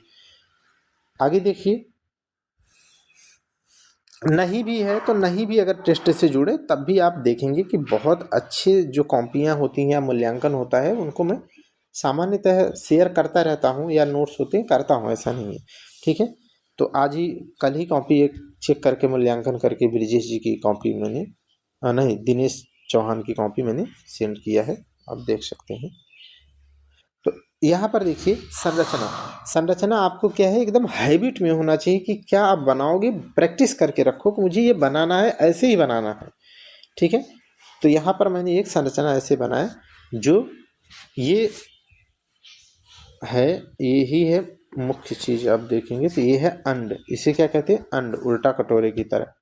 आगे देखिए, नहीं भी है तो नहीं भी अगर टेस्ट से जुड़े तब भी आप देखेंगे कि बहुत अच्छे जो कॉपियाँ होती हैं या मूल्यांकन होता है उनको मैं सामान्यतः शेयर करता रहता हूँ, या नोट्स होते हैं करता हूँ, ऐसा नहीं है। ठीक है, तो आज ही कल ही कॉपी एक चेक करके मूल्यांकन करके ब्रिजेश जी की कॉपी मैंने नहीं, दिनेश चौहान की कॉपी मैंने सेंड किया है, आप देख सकते हैं। तो यहाँ पर देखिए, संरचना आपको क्या है, एकदम हैबिट में होना चाहिए कि क्या आप बनाओगे, प्रैक्टिस करके रखो कि मुझे ये बनाना है, ऐसे ही बनाना है। ठीक है, तो यहाँ पर मैंने एक संरचना ऐसे बनाया जो ये है, यही है मुख्य चीज। आप देखेंगे तो ये है अंड, इसे क्या कहते हैं, अंड, उल्टा कटोरे की तरह।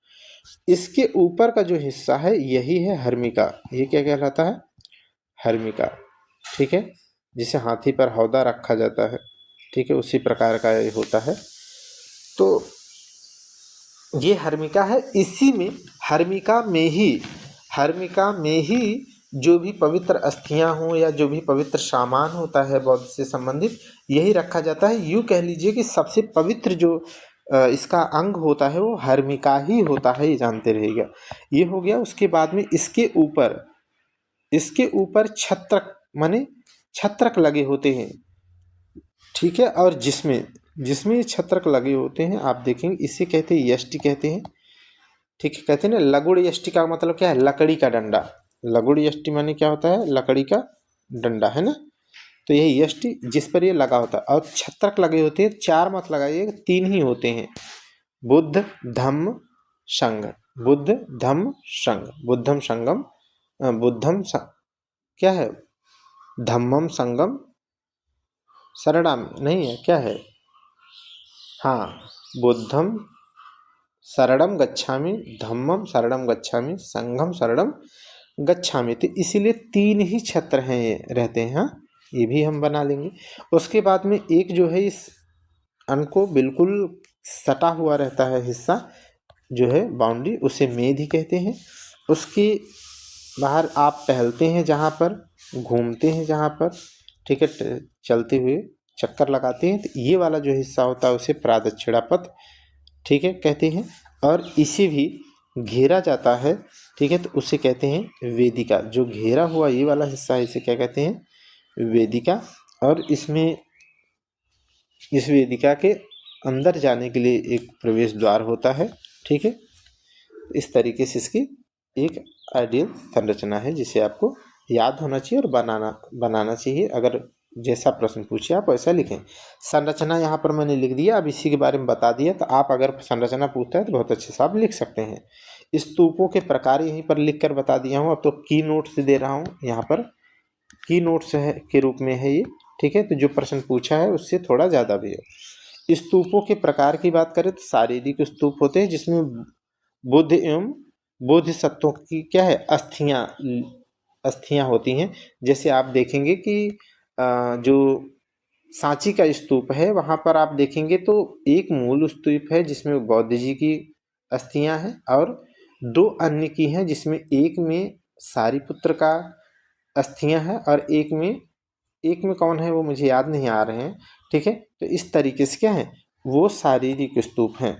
इसके ऊपर का जो हिस्सा है यही है हर्मिका, ये क्या कहलाता है, हर्मिका। ठीक है, जिसे हाथी पर हौदा रखा जाता है। ठीक है, उसी प्रकार का ये होता है। तो ये हर्मिका है, इसी में हर्मिका में ही जो भी पवित्र अस्थियां हों या जो भी पवित्र सामान होता है बौद्ध से संबंधित, यही रखा जाता है। यूँ कह लीजिए कि सबसे पवित्र जो इसका अंग होता है वो हर्मिका ही होता है, ये जानते रहिएगा। ये हो गया। उसके बाद में इसके ऊपर छत्रक माने छत्रक लगे होते हैं। ठीक है, और जिसमें ये छत्रक लगे होते हैं आप देखेंगे, इसे कहते हैं यष्टि कहते हैं। ठीक है, कहते हैं ना लगुड़ यष्टि का मतलब क्या है, लकड़ी का डंडा। लगुड़ यष्टि माने क्या होता है, लकड़ी का डंडा, है ना। तो यही यष्टि जिस पर ये लगा होता है, और छत्रक लगे होते हैं, 4 मत लगाइए, 3 ही होते हैं, बुद्ध धम्म संघ। बुद्ध धम्म संघ, बुद्धम संगम, क्या है, धम्मम संगम शरणम नहीं है, क्या है, हाँ, बुद्धम शरणम गच्छामि, धम्मम शरणम गच्छामि, संघम शरणम गच्छामि। तो इसीलिए 3 ही छत्र हैं, ये रहते हैं। हाँ, ये भी हम बना लेंगे। उसके बाद में एक जो है इस अन्न को बिल्कुल सटा हुआ रहता है हिस्सा, जो है बाउंड्री, उसे मेध कहते हैं। उसके बाहर आप टहलते हैं जहाँ पर, घूमते हैं जहाँ पर, ठीक है, चलते हुए चक्कर लगाते हैं, तो ये वाला जो हिस्सा होता है उसे प्रादक्षिणा पथ, ठीक है, कहते हैं। और इसे भी घेरा जाता है। ठीक है, तो उसे कहते हैं वेदिका। जो घेरा हुआ ये वाला हिस्सा है इसे क्या कहते हैं, वेदिका। और इसमें इस वेदिका के अंदर जाने के लिए एक प्रवेश द्वार होता है। ठीक है, इस तरीके से इसकी एक आइडियल संरचना है जिसे आपको याद होना चाहिए और बनाना चाहिए। अगर जैसा प्रश्न पूछे आप वैसा लिखें। संरचना यहाँ पर मैंने लिख दिया, अब इसी के बारे में बता दिया। तो आप अगर संरचना पूछता है तो बहुत अच्छे से आप लिख सकते हैं। स्तूपों के प्रकार यहीं पर लिख कर बता दिया हूँ। अब तो की नोट्स दे रहा हूँ, यहाँ पर की नोट्स है के रूप में है ये। ठीक है, तो जो प्रश्न पूछा है उससे थोड़ा ज़्यादा भी है। स्तूपों के प्रकार की बात करें तो शारीरिक स्तूप होते हैं जिसमें बुद्ध एवं बोधिसत्वों की क्या है, अस्थियां होती हैं। जैसे आप देखेंगे कि जो सांची का स्तूप है वहाँ पर आप देखेंगे तो एक मूल स्तूप है जिसमें बौद्ध जी की अस्थियां हैं, और 2 अन्य की हैं जिसमें एक में सारिपुत्र का अस्थियां हैं और एक में कौन है वो मुझे याद नहीं आ रहे हैं। ठीक है, तो इस तरीके से क्या है, वो शारीरिक स्तूप हैं।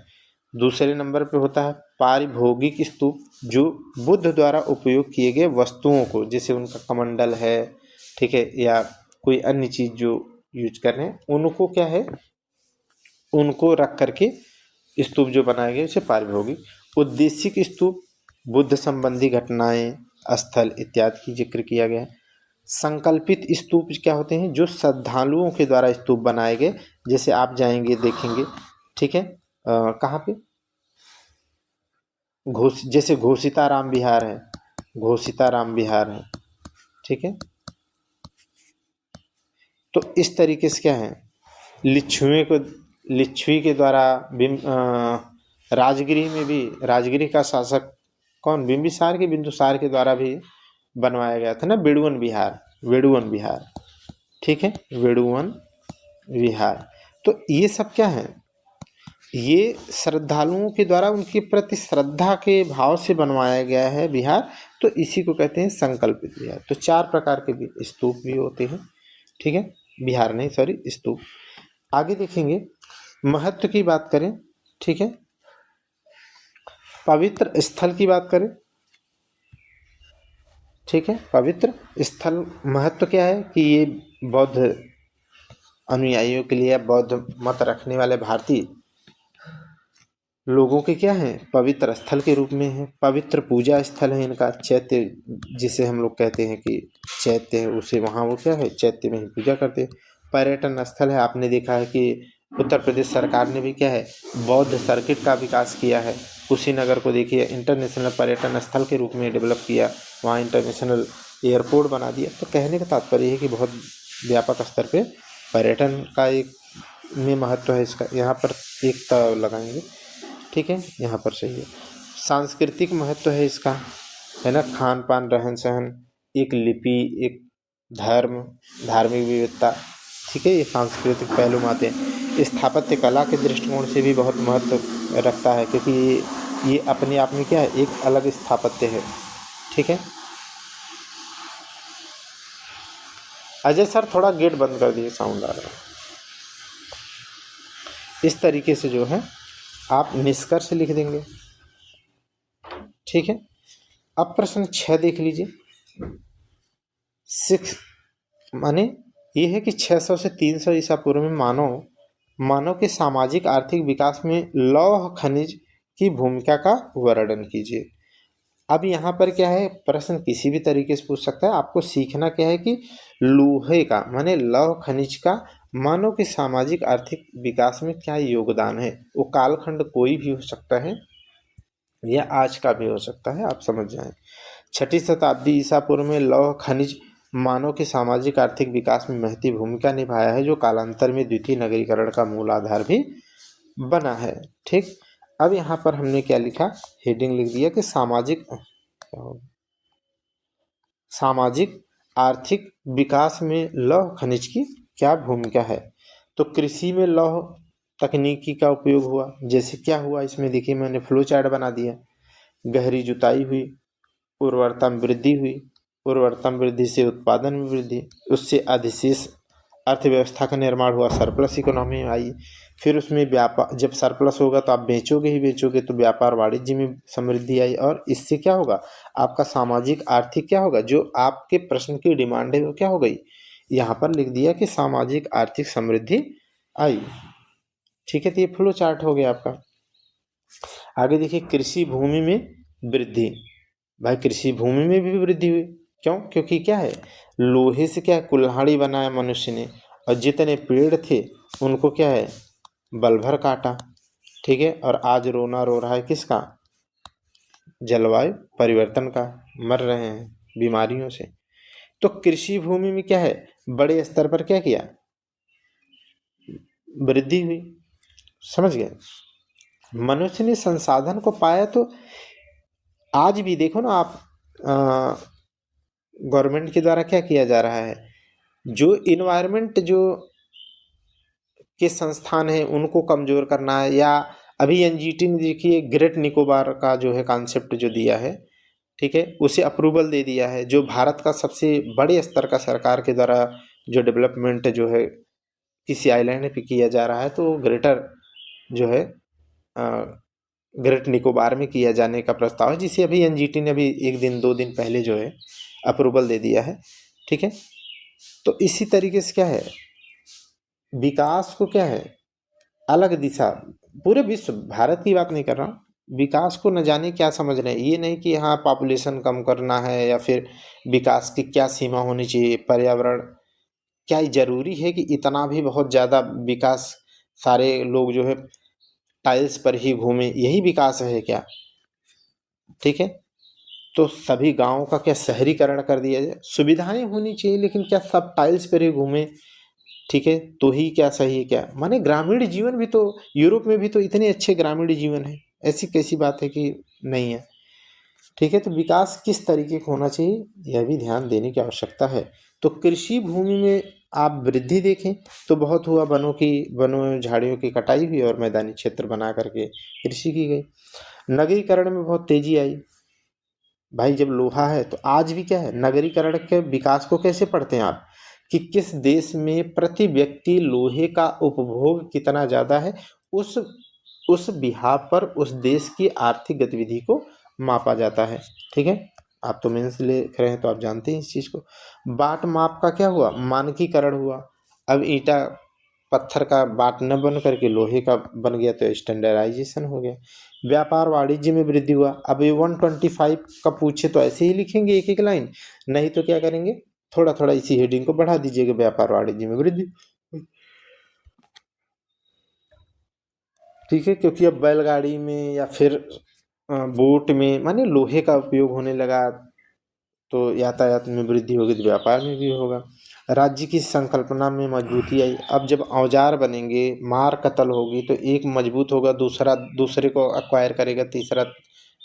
दूसरे नंबर पे होता है पारिभोगिक स्तूप, जो बुद्ध द्वारा उपयोग किए गए वस्तुओं को, जैसे उनका कमंडल है, ठीक है, या कोई अन्य चीज जो यूज कर रहे हैं उनको क्या है, उनको रख करके स्तूप जो बनाए गए उसे पारिभोगिक। उद्देशिक स्तूप बुद्ध संबंधी घटनाएं, स्थल इत्यादि की जिक्र किया गया है। संकल्पित स्तूप क्या होते हैं, जो श्रद्धालुओं के द्वारा स्तूप बनाए गए। जैसे आप जाएंगे देखेंगे, ठीक है, कहाँ पे, जैसे घोषिताराम विहार है, घोषिताराम विहार है। ठीक है, तो इस तरीके से क्या है, लिच्छुए को लिच्छवी के द्वारा राजगिरी में भी, राजगिरी का शासक कौन, बिंबिसार के बिंदुसार के द्वारा भी बनवाया गया था ना, वेड़ुवन विहार, वेड़ुवन विहार, ठीक है, वेड़ुवन विहार। तो ये सब क्या है, ये श्रद्धालुओं के द्वारा उनके प्रति श्रद्धा के भाव से बनवाया गया है विहार, तो इसी को कहते हैं संकल्पित विहार। तो 4 प्रकार के भी स्तूप भी होते हैं, ठीक है, विहार नहीं सॉरी स्तूप। आगे देखेंगे, महत्व की बात करें, ठीक है, पवित्र स्थल की बात करें, ठीक है, पवित्र स्थल महत्व क्या है कि ये बौद्ध अनुयायियों के लिए, बौद्ध मत रखने वाले भारतीय लोगों के क्या है, पवित्र स्थल के रूप में है, पवित्र पूजा स्थल है इनका। चैत्य जिसे हम लोग कहते हैं कि चैत्य है, उसे वहाँ वो क्या है, चैत्य में ही पूजा करते हैं। पर्यटन स्थल है, आपने देखा है कि उत्तर प्रदेश सरकार ने भी क्या है, बौद्ध सर्किट का विकास किया है। कुशीनगर को देखिए इंटरनेशनल पर्यटन स्थल के रूप में डेवलप किया, वहाँ इंटरनेशनल एयरपोर्ट बना दिया। तो कहने का तात्पर्य है कि बहुत व्यापक स्तर पे पर्यटन का एक में महत्व है इसका। यहाँ पर एक लगाएंगे, ठीक है, यहाँ पर सही है। सांस्कृतिक महत्व है इसका, है ना, खान पान, रहन सहन, एक लिपि, एक धर्म, धार्मिक विविधता, ठीक है, ये सांस्कृतिक पहलू में आते हैं। स्थापत्य कला के दृष्टिकोण से भी बहुत महत्व रखता है, क्योंकि ये अपने आप में क्या है, एक अलग स्थापत्य है, ठीक है। अजय सर थोड़ा गेट बंद कर दिए, साउंड आ रहा है। इस तरीके से जो है आप निष्कर्ष लिख देंगे, ठीक है। अब प्रश्न 6 देख लीजिए। 6 माने ये है कि 600 से 300 ईसा पूर्व में मानव के सामाजिक आर्थिक विकास में लौह खनिज की भूमिका का वर्णन कीजिए। अब यहाँ पर क्या है, प्रश्न किसी भी तरीके से पूछ सकता है। आपको सीखना क्या है कि लोहे का माने लौह खनिज का मानव के सामाजिक आर्थिक विकास में क्या योगदान है। वो कालखंड कोई भी हो सकता है या आज का भी हो सकता है, आप समझ जाएं। 6ठी शताब्दी ईसा पूर्व में लौह खनिज मानव के सामाजिक आर्थिक विकास में महती भूमिका निभाया है, जो कालांतर में द्वितीय नगरीकरण का मूल आधार भी बना है, ठीक। अब यहाँ पर हमने क्या लिखा, हेडिंग लिख दिया कि सामाजिक आर्थिक विकास में लौह खनिज की क्या भूमिका है। तो कृषि में लौह तकनीकी का उपयोग हुआ, जैसे क्या हुआ इसमें देखिए, मैंने फ्लो चार्ट बना दिया। गहरी जुताई हुई, उर्वरता में वृद्धि हुई, उर्वरता में वृद्धि से उत्पादन में वृद्धि, उससे अधिशेष अर्थव्यवस्था का निर्माण हुआ, सरप्लस इकोनॉमी आई। फिर उसमें व्यापार, जब सरप्लस होगा तो आप बेचोगे ही बेचोगे, तो व्यापार वाणिज्य में समृद्धि आई, और इससे क्या होगा, आपका सामाजिक आर्थिक क्या होगा, जो आपके प्रश्न की डिमांड है वो क्या हो गई, यहाँ पर लिख दिया कि सामाजिक आर्थिक समृद्धि आई, ठीक है। तो ये फ्लो चार्ट हो गया आपका। आगे देखिए, कृषि भूमि में वृद्धि। भाई कृषि भूमि में भी वृद्धि हुई, क्यों, क्योंकि क्या है, लोहे से क्या है, कुल्हाड़ी बनाया मनुष्य ने, और जितने पेड़ थे उनको क्या है, बल भर काटा, ठीक है। और आज रोना रो रहा है किसका, जलवायु परिवर्तन का, मर रहे हैं बीमारियों से। तो कृषि भूमि में क्या है, बड़े स्तर पर क्या किया, वृद्धि हुई, समझ गए। मनुष्य ने संसाधन को पाया, तो आज भी देखो ना आप, गवर्नमेंट के द्वारा क्या किया जा रहा है, जो इन्वायरमेंट जो के संस्थान हैं उनको कमज़ोर करना है। या अभी एनजीटी ने देखिए ग्रेट निकोबार का जो है कॉन्सेप्ट जो दिया है, ठीक है, उसे अप्रूवल दे दिया है, जो भारत का सबसे बड़े स्तर का सरकार के द्वारा जो डेवलपमेंट जो है किसी आइलैंड पे किया जा रहा है, तो ग्रेटर जो है ग्रेट निकोबार में किया जाने का प्रस्ताव है, जिसे अभी एनजीटी ने अभी 1 दिन 2 दिन पहले जो है अप्रूवल दे दिया है, ठीक है। तो इसी तरीके से क्या है, विकास को क्या है, अलग दिशा, पूरे विश्व, भारत की बात नहीं कर रहा हूँ, विकास को न जाने क्या समझ रहे हैं। ये नहीं कि हाँ पॉपुलेशन कम करना है, या फिर विकास की क्या सीमा होनी चाहिए, पर्यावरण क्या जरूरी है कि इतना भी बहुत ज़्यादा विकास, सारे लोग जो है टाइल्स पर ही घूमे, यही विकास है क्या, ठीक है। तो सभी गांवों का क्या शहरीकरण कर दिया जाए, सुविधाएं होनी चाहिए, लेकिन क्या सब टाइल्स पर ही घूमे, ठीक है, तो ही क्या सही है क्या, माने ग्रामीण जीवन भी तो यूरोप में भी तो इतने अच्छे ग्रामीण जीवन है, ऐसी कैसी बात है कि नहीं है। ठीक है, तो विकास किस तरीके का होना चाहिए यह भी ध्यान देने की आवश्यकता है। तो कृषि भूमि में आप वृद्धि देखें तो बहुत हुआ, वनों झाड़ियों की कटाई हुई और मैदानी क्षेत्र बना करके कृषि की गई। नगरीकरण में बहुत तेजी आई। भाई जब लोहा है तो आज भी क्या है, नगरीकरण के विकास को कैसे पढ़ते हैं आप, कि किस देश में प्रति व्यक्ति लोहे का उपभोग कितना ज्यादा है, उस उस बिहार पर उस देश की आर्थिक गतिविधि को मापा जाता है। ठीक है, आप तो मेंस लिख रहे हैं तो आप जानते हैं इस चीज को। बाट माप का क्या हुआ, मानकीकरण हुआ। अब ईंटा पत्थर का बाट न बन करके लोहे का बन गया तो स्टैंडर्डाइजेशन हो गया। व्यापार वाणिज्य में वृद्धि हुआ। अब ये 125 का पूछे तो ऐसे ही लिखेंगे एक एक लाइन, नहीं तो क्या करेंगे, थोड़ा थोड़ा इसी हेडिंग को बढ़ा दीजिएगा, व्यापार वाणिज्य में वृद्धि। ठीक है, क्योंकि अब बैलगाड़ी में या फिर बोट में माने लोहे का उपयोग होने लगा, तो यातायात में वृद्धि होगी तो व्यापार में भी होगा। राज्य की संकल्पना में मजबूती आई। अब जब औजार बनेंगे, मार कतल होगी तो एक मजबूत होगा, दूसरा दूसरे को अक्वायर करेगा, तीसरा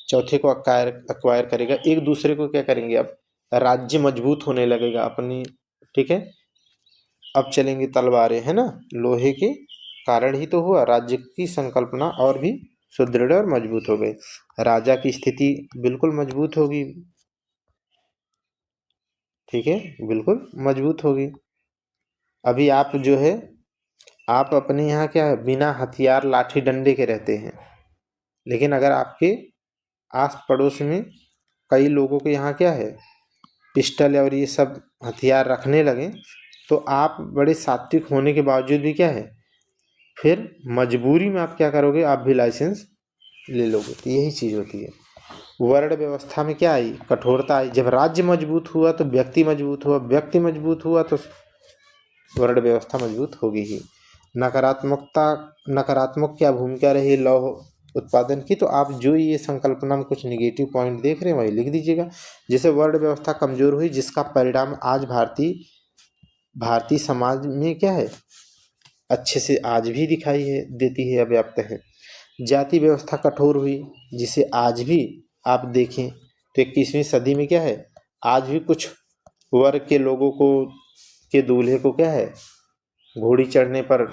चौथे को अक्वायर करेगा, एक दूसरे को क्या करेंगे, अब राज्य मजबूत होने लगेगा अपनी। ठीक है, अब चलेंगे तलवारें, है ना, लोहे के कारण ही तो हुआ, राज्य की संकल्पना और भी सुदृढ़ और मजबूत हो गई। राजा की स्थिति बिल्कुल मजबूत होगी। ठीक है, बिल्कुल मजबूत होगी। अभी आप जो है, आप अपने यहाँ क्या है, बिना हथियार लाठी डंडे के रहते हैं, लेकिन अगर आपके आस पड़ोस में कई लोगों के यहाँ क्या है, पिस्टल और ये सब हथियार रखने लगे, तो आप बड़े सात्विक होने के बावजूद भी क्या है, फिर मजबूरी में आप क्या करोगे, आप भी लाइसेंस ले लोगे। तो यही चीज़ होती है। वर्ण व्यवस्था में क्या आई, कठोरता आई। जब राज्य मजबूत हुआ तो व्यक्ति मजबूत हुआ, व्यक्ति मजबूत हुआ तो वर्ण व्यवस्था मजबूत होगी ही। नकारात्मकता, नकारात्मक क्या भूमिका रही लौह उत्पादन की, तो आप जो ये संकल्पना में कुछ निगेटिव पॉइंट देख रहे हैं वही लिख दीजिएगा। जैसे वर्ण व्यवस्था कमजोर हुई, जिसका परिणाम आज भारतीय भारतीय समाज में क्या है, अच्छे से आज भी दिखाई है देती है, व्याप्त है। जाति व्यवस्था कठोर हुई, जिसे आज भी आप देखें तो 21वीं सदी में क्या है, आज भी कुछ वर्ग के लोगों को, के दूल्हे को क्या है, घोड़ी चढ़ने पर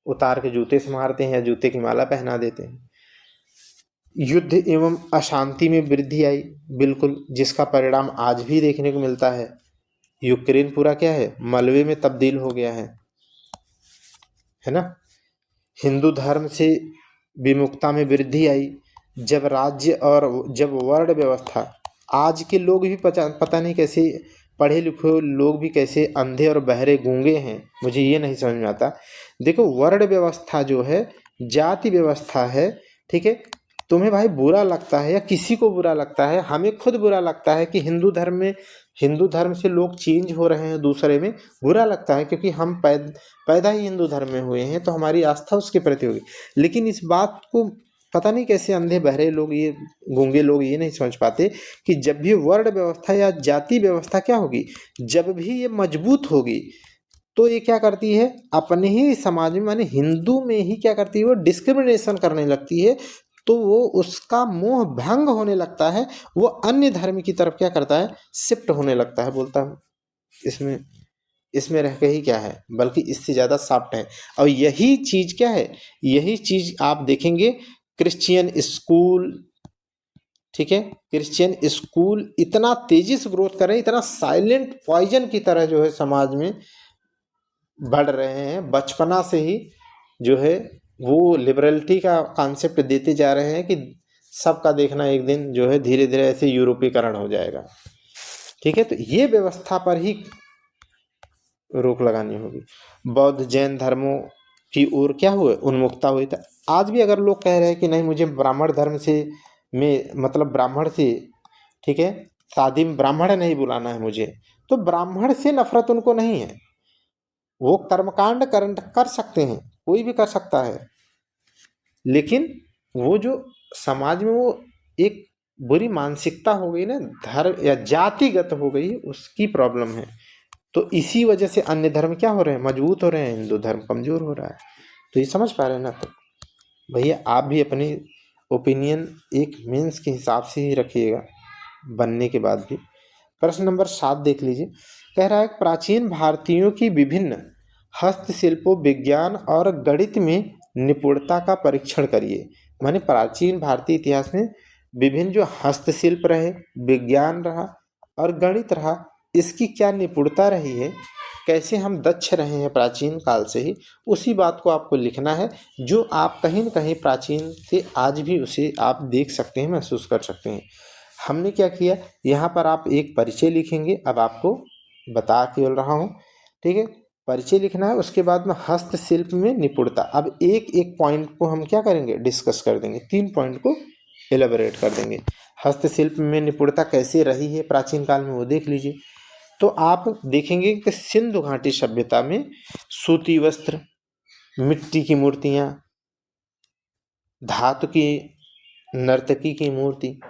उतार के जूते से मारते हैं या जूते की माला पहना देते हैं। युद्ध एवं अशांति में वृद्धि आई, बिल्कुल, जिसका परिणाम आज भी देखने को मिलता है। यूक्रेन पूरा क्या है, मलबे में तब्दील हो गया है ना। हिंदू धर्म से विमुखता में वृद्धि आई, जब राज्य और जब वर्ण व्यवस्था, आज के लोग भी पता नहीं कैसे, पढ़े लिखे लोग भी कैसे अंधे और बहरे गूंगे हैं, मुझे ये नहीं समझ में आता। देखो, वर्ण व्यवस्था जो है, जाति व्यवस्था है, ठीक है, तुम्हें भाई बुरा लगता है या किसी को बुरा लगता है, हमें खुद बुरा लगता है कि हिंदू धर्म से लोग चेंज हो रहे हैं दूसरे में, बुरा लगता है, क्योंकि हम पैदा ही हिंदू धर्म में हुए हैं, तो हमारी आस्था उसके प्रति होगी। लेकिन इस बात को पता नहीं कैसे अंधे बहरे लोग, ये गूंगे लोग ये नहीं समझ पाते कि जब भी वर्ण व्यवस्था या जाति व्यवस्था क्या होगी, जब भी ये मजबूत होगी, तो ये क्या करती है, अपने ही समाज में माने हिंदू में ही क्या करती है, वो डिस्क्रिमिनेशन करने लगती है। तो वो उसका मोह भंग होने लगता है, वो अन्य धर्म की तरफ क्या करता है, शिफ्ट होने लगता है। बोलता हूँ इसमें इसमें रह के ही क्या है, बल्कि इससे ज़्यादा सॉफ्ट है। और यही चीज़ क्या है, यही चीज़ आप देखेंगे क्रिश्चियन स्कूल, ठीक है, क्रिश्चियन स्कूल इतना तेजी से ग्रोथ कर रहे हैं, इतना साइलेंट पॉइजन की तरह जो है समाज में बढ़ रहे हैं। बचपना से ही जो है वो लिबरलिटी का कॉन्सेप्ट देते जा रहे हैं कि सबका देखना एक दिन जो है धीरे धीरे ऐसे यूरोपीकरण हो जाएगा। ठीक है, तो ये व्यवस्था पर ही रोक लगानी होगी। बौद्ध जैन धर्मों की ओर क्या हुए, उन्मुखता हुई। था आज भी अगर लोग कह रहे हैं कि नहीं मुझे ब्राह्मण धर्म से में मतलब ब्राह्मण से, ठीक है, शादी में ब्राह्मण नहीं बुलाना है मुझे, तो ब्राह्मण से नफरत उनको नहीं है, वो कर्मकांड कर सकते हैं, कोई भी कर सकता है, लेकिन वो जो समाज में वो एक बुरी मानसिकता हो गई ना, धर्म या जातिगत हो गई, उसकी प्रॉब्लम है। तो इसी वजह से अन्य धर्म क्या हो रहे हैं, मजबूत हो रहे हैं, हिंदू धर्म कमजोर हो रहा है। तो ये समझ पा रहे हैं ना। तो भैया आप भी अपनी ओपिनियन एक मेंस के हिसाब से ही रखिएगा बनने के बाद भी। प्रश्न नंबर 7 देख लीजिए। कह रहा है प्राचीन भारतीयों की विभिन्न हस्तशिल्पों, विज्ञान और गणित में निपुणता का परीक्षण करिए। माने प्राचीन भारतीय इतिहास में विभिन्न जो हस्तशिल्प रहे, विज्ञान रहा और गणित रहा, इसकी क्या निपुणता रही है, कैसे हम दक्ष रहे हैं प्राचीन काल से ही, उसी बात को आपको लिखना है, जो आप कहीं न कहीं प्राचीन से आज भी उसे आप देख सकते हैं, महसूस कर सकते हैं। हमने क्या किया, यहाँ पर आप एक परिचय लिखेंगे। अब आपको बता केवल रहा हूँ, ठीक है। परिचय लिखना है, उसके बाद में हस्तशिल्प में निपुणता। अब एक एक पॉइंट को हम क्या करेंगे, डिस्कस कर देंगे, 3 पॉइंट को एलेबोरेट कर देंगे। हस्तशिल्प में निपुणता कैसे रही है प्राचीन काल में, वो देख लीजिए। तो आप देखेंगे कि सिंधु घाटी सभ्यता में सूती वस्त्र, मिट्टी की मूर्तियाँ, धातु की नर्तकी की मूर्ति,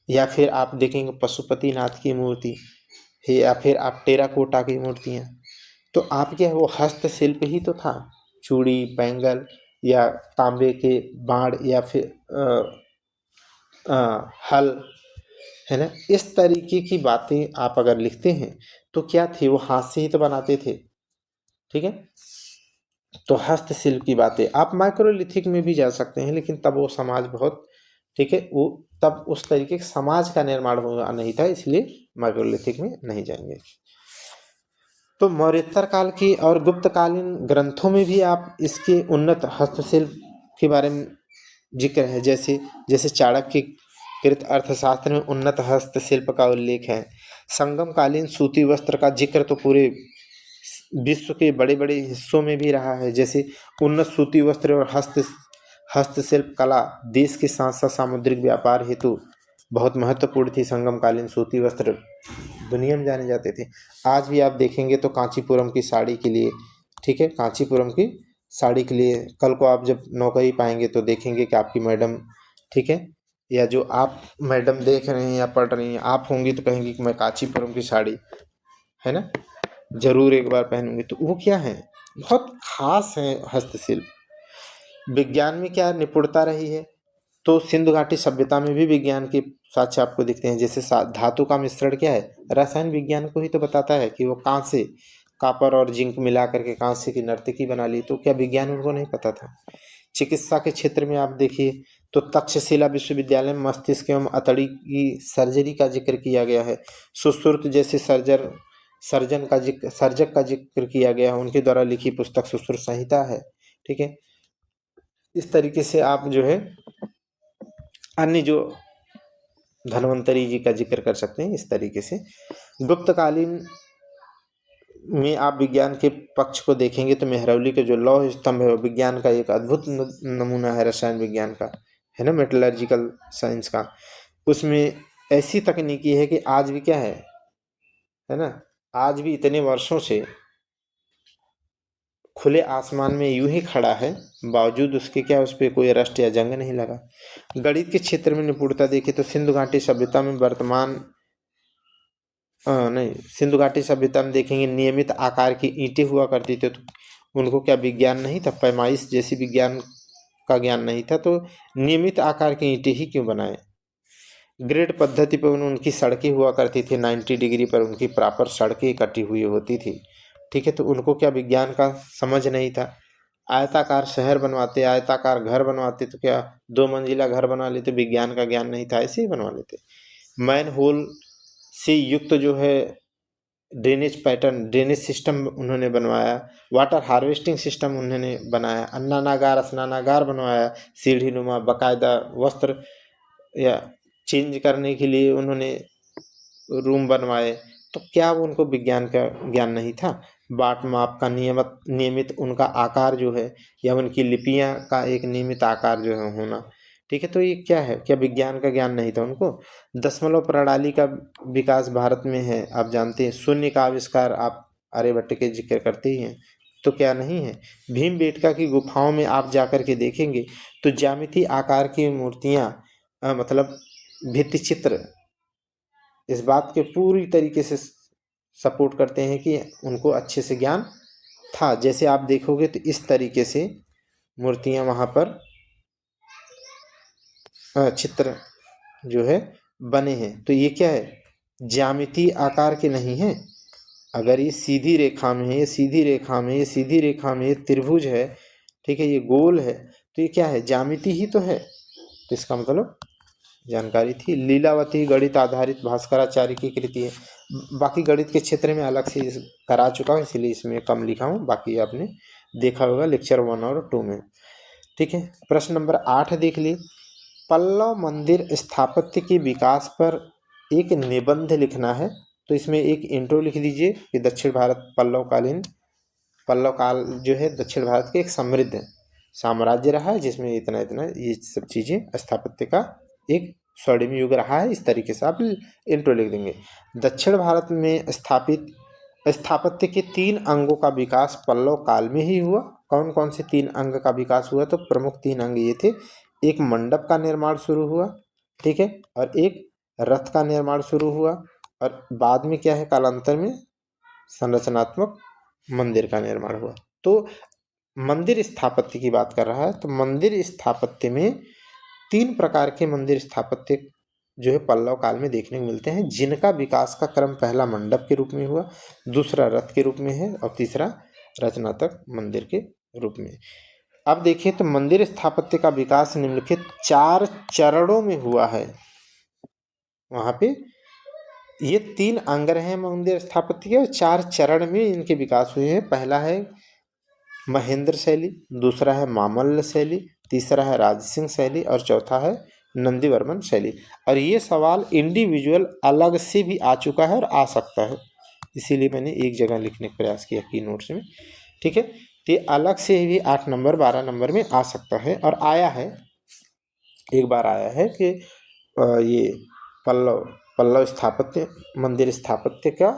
या फिर आप देखेंगे पशुपतिनाथ की मूर्ति है, या फिर आप टेराकोटा की मूर्तियाँ। तो आप क्या है, वो हस्तशिल्प ही तो था। चूड़ी, बैंगल या तांबे के बाण, या फिर हल, है ना। इस तरीके की बातें आप अगर लिखते हैं तो क्या थे, वो हाथ से ही तो बनाते थे, ठीक है। तो हस्तशिल्प की बातें आप माइक्रोलिथिक में भी जा सकते हैं, लेकिन तब वो समाज बहुत, ठीक है, वो तब उस तरीके के समाज का निर्माण हुआ नहीं था, इसलिए माइक्रोलिथिक में नहीं जाएंगे। तो मौर्योत्तर काल की और गुप्तकालीन ग्रंथों में भी आप इसके उन्नत हस्तशिल्प के बारे में जिक्र है। जैसे जैसे चाणक्य कृत अर्थशास्त्र में उन्नत हस्तशिल्प का उल्लेख है। संगम कालीन सूती वस्त्र का जिक्र तो पूरे विश्व के बड़े बड़े हिस्सों में भी रहा है। जैसे उन्नत सूती वस्त्र और हस्तशिल्प कला देश के साथ साथ सामुद्रिक व्यापार हेतु बहुत महत्वपूर्ण थी। संगम कालीन सूती वस्त्र दुनिया में जाने जाते थे। आज भी आप देखेंगे तो कांचीपुरम की साड़ी के लिए, ठीक है, कांचीपुरम की साड़ी के लिए कल को आप जब नौकरी पाएंगे तो देखेंगे कि आपकी मैडम, ठीक है, या जो आप मैडम देख रहे हैं या पढ़ रही हैं, आप होंगी तो कहेंगी कि मैं कांचीपुरम की साड़ी, है ना, जरूर एक बार पहनूंगी। तो वो क्या है, बहुत खास है हस्तशिल्प। विज्ञान में क्या निपुणता रही है, तो सिंधु घाटी सभ्यता में भी विज्ञान के साक्ष्य आपको दिखते हैं। जैसे धातु का मिश्रण क्या है, रसायन विज्ञान को ही तो बताता है कि वो कांसे, कॉपर और जिंक मिला करके कांसे की नर्तकी बना ली। तो क्या विज्ञान उनको नहीं पता था। चिकित्सा के क्षेत्र में आप देखिए तो तक्षशिला विश्वविद्यालय में मस्तिष्क एवं अतड़ी की सर्जरी का जिक्र किया गया है। सुश्रुत जैसे सर्जक का जिक्र किया गया है। उनके द्वारा लिखी पुस्तक सुश्रुत संहिता है, ठीक है। इस तरीके से आप जो है अन्य जो धन्वंतरी जी का जिक्र कर सकते हैं। इस तरीके से गुप्तकालीन में आप विज्ञान के पक्ष को देखेंगे तो मेहरौली के जो लौह स्तंभ है वो विज्ञान का एक अद्भुत नमूना है, रसायन विज्ञान का, है ना, मेटलर्जिकल साइंस का। उसमें ऐसी तकनीकी है कि आज भी क्या है ना, आज भी इतने वर्षों से खुले आसमान में यूं ही खड़ा है, बावजूद उसके क्या उस पर कोई रस्ट या जंग नहीं लगा। गणित के क्षेत्र में निपुणता देखे तो सिंधु घाटी सभ्यता में नहीं, सिंधु घाटी सभ्यता में देखेंगे नियमित आकार की ईंटें हुआ करती थी। तो उनको क्या विज्ञान नहीं था, पैमाइश जैसी विज्ञान का ज्ञान नहीं था, तो नियमित आकार की ईंटें ही क्यों बनाए। ग्रिड पद्धति पर उनकी सड़कें हुआ करती थी, 90 डिग्री पर उनकी प्रॉपर सड़कें कटी हुई होती थी, ठीक है। तो उनको क्या विज्ञान का समझ नहीं था। आयताकार शहर बनवाते, आयताकार घर बनवाते, तो क्या 2 मंजिला घर बना लेते, विज्ञान का ज्ञान नहीं था, ऐसे ही बनवा लेते। मैन होल से युक्त जो है ड्रेनेज पैटर्न, ड्रेनेज सिस्टम उन्होंने बनवाया। वाटर हार्वेस्टिंग सिस्टम उन्होंने बनाया। अन्नानागार, स्नानागार बनवाया। सीढ़ी नुमा बाकायदा वस्त्र या चेंज करने के लिए उन्होंने रूम बनवाए। तो क्या वो उनको विज्ञान का ज्ञान नहीं था। बाट माप का नियमित उनका आकार जो है, या उनकी लिपियां का एक नियमित आकार जो है होना, ठीक है। तो ये क्या है, क्या विज्ञान का ज्ञान नहीं था उनको। दशमलव प्रणाली का विकास भारत में है, आप जानते हैं। शून्य का आविष्कार आप आर्यभट्ट के जिक्र करते ही हैं, तो क्या नहीं है। भीमबेटका की गुफाओं में आप जाकर के देखेंगे तो ज्यामिति आकार की मूर्तियां, मतलब भित्ति चित्र इस बात के पूरी तरीके से सपोर्ट करते हैं कि उनको अच्छे से ज्ञान था। जैसे आप देखोगे तो इस तरीके से मूर्तियां वहाँ पर चित्र जो है बने हैं। तो ये क्या है, ज्यामितीय आकार के नहीं है। अगर ये सीधी रेखा में है, ये सीधी रेखा में, ये सीधी रेखा में, ये त्रिभुज है, ठीक है, ये गोल है, तो ये क्या है, ज्यामिति ही तो है। तो इसका मतलब जानकारी थी। लीलावती गणित आधारित भास्कराचार्य की कृति है। बाकी गणित के क्षेत्र में अलग से करा चुका हूँ, इसलिए इसमें कम लिखा हूँ, बाकी आपने देखा होगा लेक्चर 1 और 2 में। ठीक है, प्रश्न नंबर 8 देख लिए। पल्लव मंदिर स्थापत्य के विकास पर एक निबंध लिखना है। तो इसमें एक इंट्रो लिख दीजिए कि दक्षिण भारत पल्लव काल जो है दक्षिण भारत के एक समृद्ध साम्राज्य रहा है, जिसमें इतना इतना ये सब चीज़ें स्थापत्य का एक स्वर्णिम युग रहा है। इस तरीके से आप इंट्रो लिख देंगे। दक्षिण भारत में स्थापित स्थापत्य के 3 अंगों का विकास पल्लव काल में ही हुआ। कौन कौन से 3 अंग का विकास हुआ? तो प्रमुख 3 अंग ये थे। एक मंडप का निर्माण शुरू हुआ, ठीक है, और एक रथ का निर्माण शुरू हुआ, और बाद में क्या है, कालांतर में संरचनात्मक मंदिर का निर्माण हुआ। तो मंदिर स्थापत्य की बात कर रहा है। तो मंदिर स्थापत्य में 3 प्रकार के मंदिर स्थापत्य जो है पल्लव काल में देखने को मिलते हैं, जिनका विकास का क्रम पहला मंडप के रूप में हुआ, दूसरा रथ के रूप में है, और तीसरा रचनात्मक मंदिर के रूप में। अब देखिए तो मंदिर स्थापत्य का विकास निम्नलिखित 4 चरणों में हुआ है। वहां पे ये 3 अंग हैं मंदिर स्थापत्य के, और 4 चरण में इनके विकास हुए हैं। पहला है महेंद्र शैली, दूसरा है मामल्ल शैली, तीसरा है राजसिंह शैली, और चौथा है नंदीवर्मन शैली। और ये सवाल इंडिविजुअल अलग से भी आ चुका है और आ सकता है, इसीलिए मैंने एक जगह लिखने का प्रयास किया की नोट्स में। ठीक है, तो ये अलग से भी 8 नंबर 12 नंबर में आ सकता है, और आया है, एक बार आया है कि ये पल्लव स्थापत्य मंदिर स्थापत्य का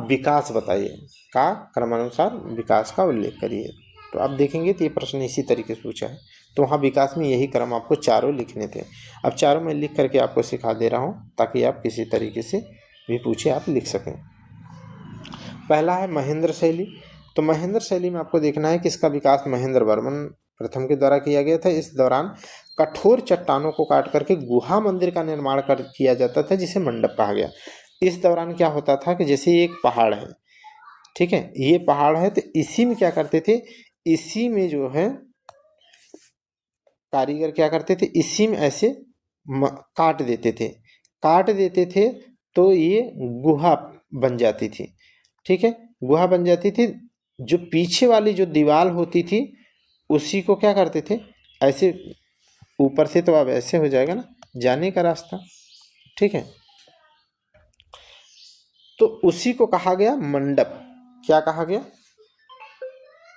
विकास बताइए, का क्रमानुसार विकास का उल्लेख करिए। तो आप देखेंगे तो ये प्रश्न इसी तरीके से पूछा है। तो वहाँ विकास में यही क्रम आपको चारों लिखने थे। अब चारों मैं लिख करके आपको सिखा दे रहा हूँ, ताकि आप किसी तरीके से भी पूछे आप लिख सकें। पहला है महेंद्र शैली। तो महेंद्र शैली में आपको देखना है कि इसका विकास महेंद्र वर्मन प्रथम के द्वारा किया गया था। इस दौरान कठोर चट्टानों को काट करके गुहा मंदिर का निर्माण किया जाता था, जिसे मंडप कहा गया। इस दौरान क्या होता था कि जैसे एक पहाड़ है, ठीक है, ये पहाड़ है, तो इसी में क्या करते थे, इसी में जो है कारीगर क्या करते थे, इसी में ऐसे काट देते थे, तो ये गुहा बन जाती थी। ठीक है, गुहा बन जाती थी। जो पीछे वाली जो दीवार होती थी, उसी को क्या करते थे, ऐसे ऊपर से तो अब ऐसे हो जाएगा ना जाने का रास्ता, ठीक है, तो उसी को कहा गया मंडप। क्या कहा गया,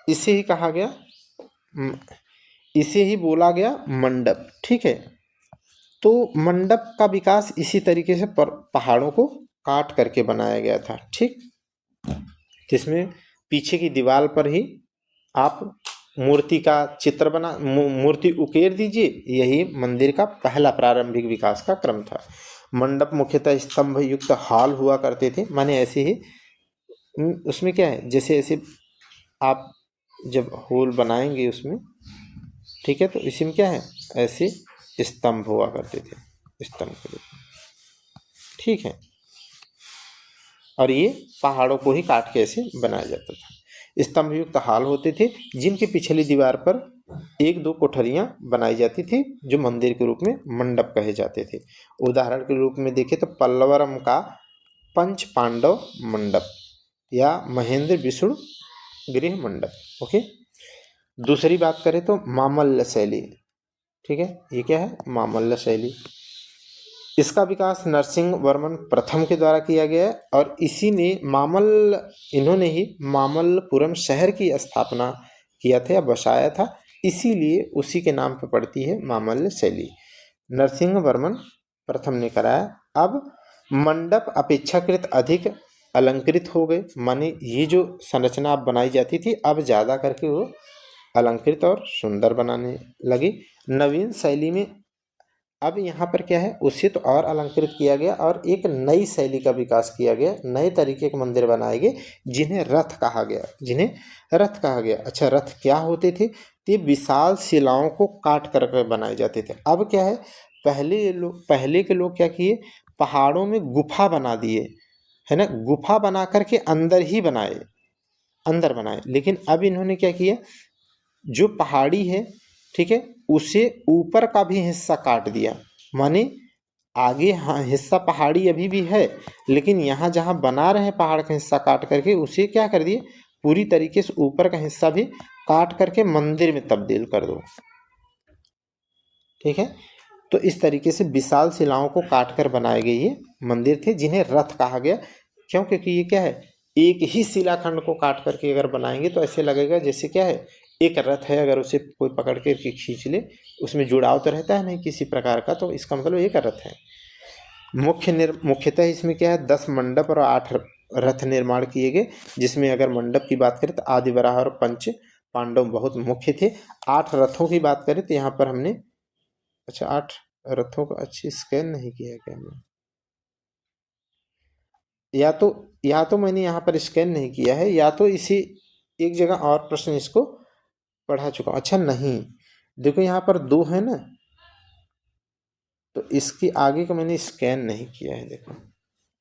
इसे ही कहा गया, इसे ही बोला गया मंडप। ठीक है, तो मंडप का विकास इसी तरीके से पहाड़ों को काट करके बनाया गया था। ठीक, जिसमें पीछे की दीवार पर ही आप मूर्ति का चित्र बना मूर्ति उकेर दीजिए। यही मंदिर का पहला प्रारंभिक विकास का क्रम था। मंडप मुख्यतः स्तंभ युक्त हॉल हुआ करते थे, माने ऐसे ही उसमें क्या है, जैसे ऐसे आप जब होल बनाएंगे उसमें, ठीक है, तो इसी में क्या है, ऐसे स्तंभ हुआ करते थे, स्तंभ के रूप में। ठीक है, और ये पहाड़ों को ही काट के ऐसे बनाया जाता था। स्तंभ युक्त हाल होते थे, जिनकी पिछली दीवार पर 1-2 कोठरियां बनाई जाती थी, जो मंदिर के रूप में मंडप कहे जाते थे। उदाहरण के रूप में देखें तो पल्लवरम का पंच पांडव मंडप या महेंद्र विष्णु गृह मंडप। ओके, दूसरी बात करें तो मामल्ल शैली। ठीक है, ये क्या है, मामल्ल शैली। इसका विकास नरसिंह वर्मन प्रथम के द्वारा किया गया है, और इसी ने इन्होंने ही मामल्लपुरम शहर की स्थापना किया था या बसाया था, इसीलिए उसी के नाम पर पड़ती है मामल्ल शैली। नरसिंह वर्मन प्रथम ने कराया। अब मंडप अपेक्षाकृत अधिक अलंकृत हो गए, माने ये जो संरचना बनाई जाती थी, अब ज़्यादा करके वो अलंकृत और सुंदर बनाने लगी। नवीन शैली में अब यहाँ पर क्या है, उसे तो और अलंकृत किया गया और एक नई शैली का विकास किया गया, नए तरीके के मंदिर बनाए गए जिन्हें रथ कहा गया, जिन्हें रथ कहा गया। अच्छा, रथ क्या होते थे? ये विशाल शिलाओं को काट कर बनाए जाते थे। अब क्या है, पहले के लोग क्या किए, पहाड़ों में गुफा बना दिए, है ना, गुफा बना करके अंदर ही बनाए, अंदर बनाए। लेकिन अब इन्होंने क्या किया, जो पहाड़ी है, ठीक है, उसे ऊपर का भी हिस्सा काट दिया। माने आगे हाँ हिस्सा पहाड़ी अभी भी है, लेकिन यहाँ जहाँ बना रहे हैं पहाड़ का हिस्सा काट करके उसे क्या कर दिए, पूरी तरीके से ऊपर का हिस्सा भी काट करके मंदिर में तब्दील कर दो। ठीक है, तो इस तरीके से विशाल शिलाओं को काट कर बनाए गए ये मंदिर थे, जिन्हें रथ कहा गया। क्यों? क्योंकि ये क्या है, एक ही शिलाखंड को काट करके अगर बनाएंगे तो ऐसे लगेगा जैसे क्या है, एक रथ है, अगर उसे कोई पकड़ के खींच ले, उसमें जुड़ाव तो रहता है नहीं किसी प्रकार का, तो इसका मतलब एक रथ है। मुख्यतः इसमें क्या है, 10 मंडप और 8 रथ निर्माण किए गए, जिसमें अगर मंडप की बात करें तो आदि वराह और पंच पांडव बहुत मुख्य थे। 8 रथों की बात करें तो यहाँ पर हमने, अच्छा 8 रथों का अच्छी स्कैन नहीं किया क्या हमने, या तो मैंने यहाँ पर स्कैन नहीं किया है, या तो इसी एक जगह और प्रश्न इसको पढ़ा चुका हूँ। अच्छा नहीं, देखो यहाँ पर 2 है ना, तो इसकी आगे को मैंने स्कैन नहीं किया है, देखो,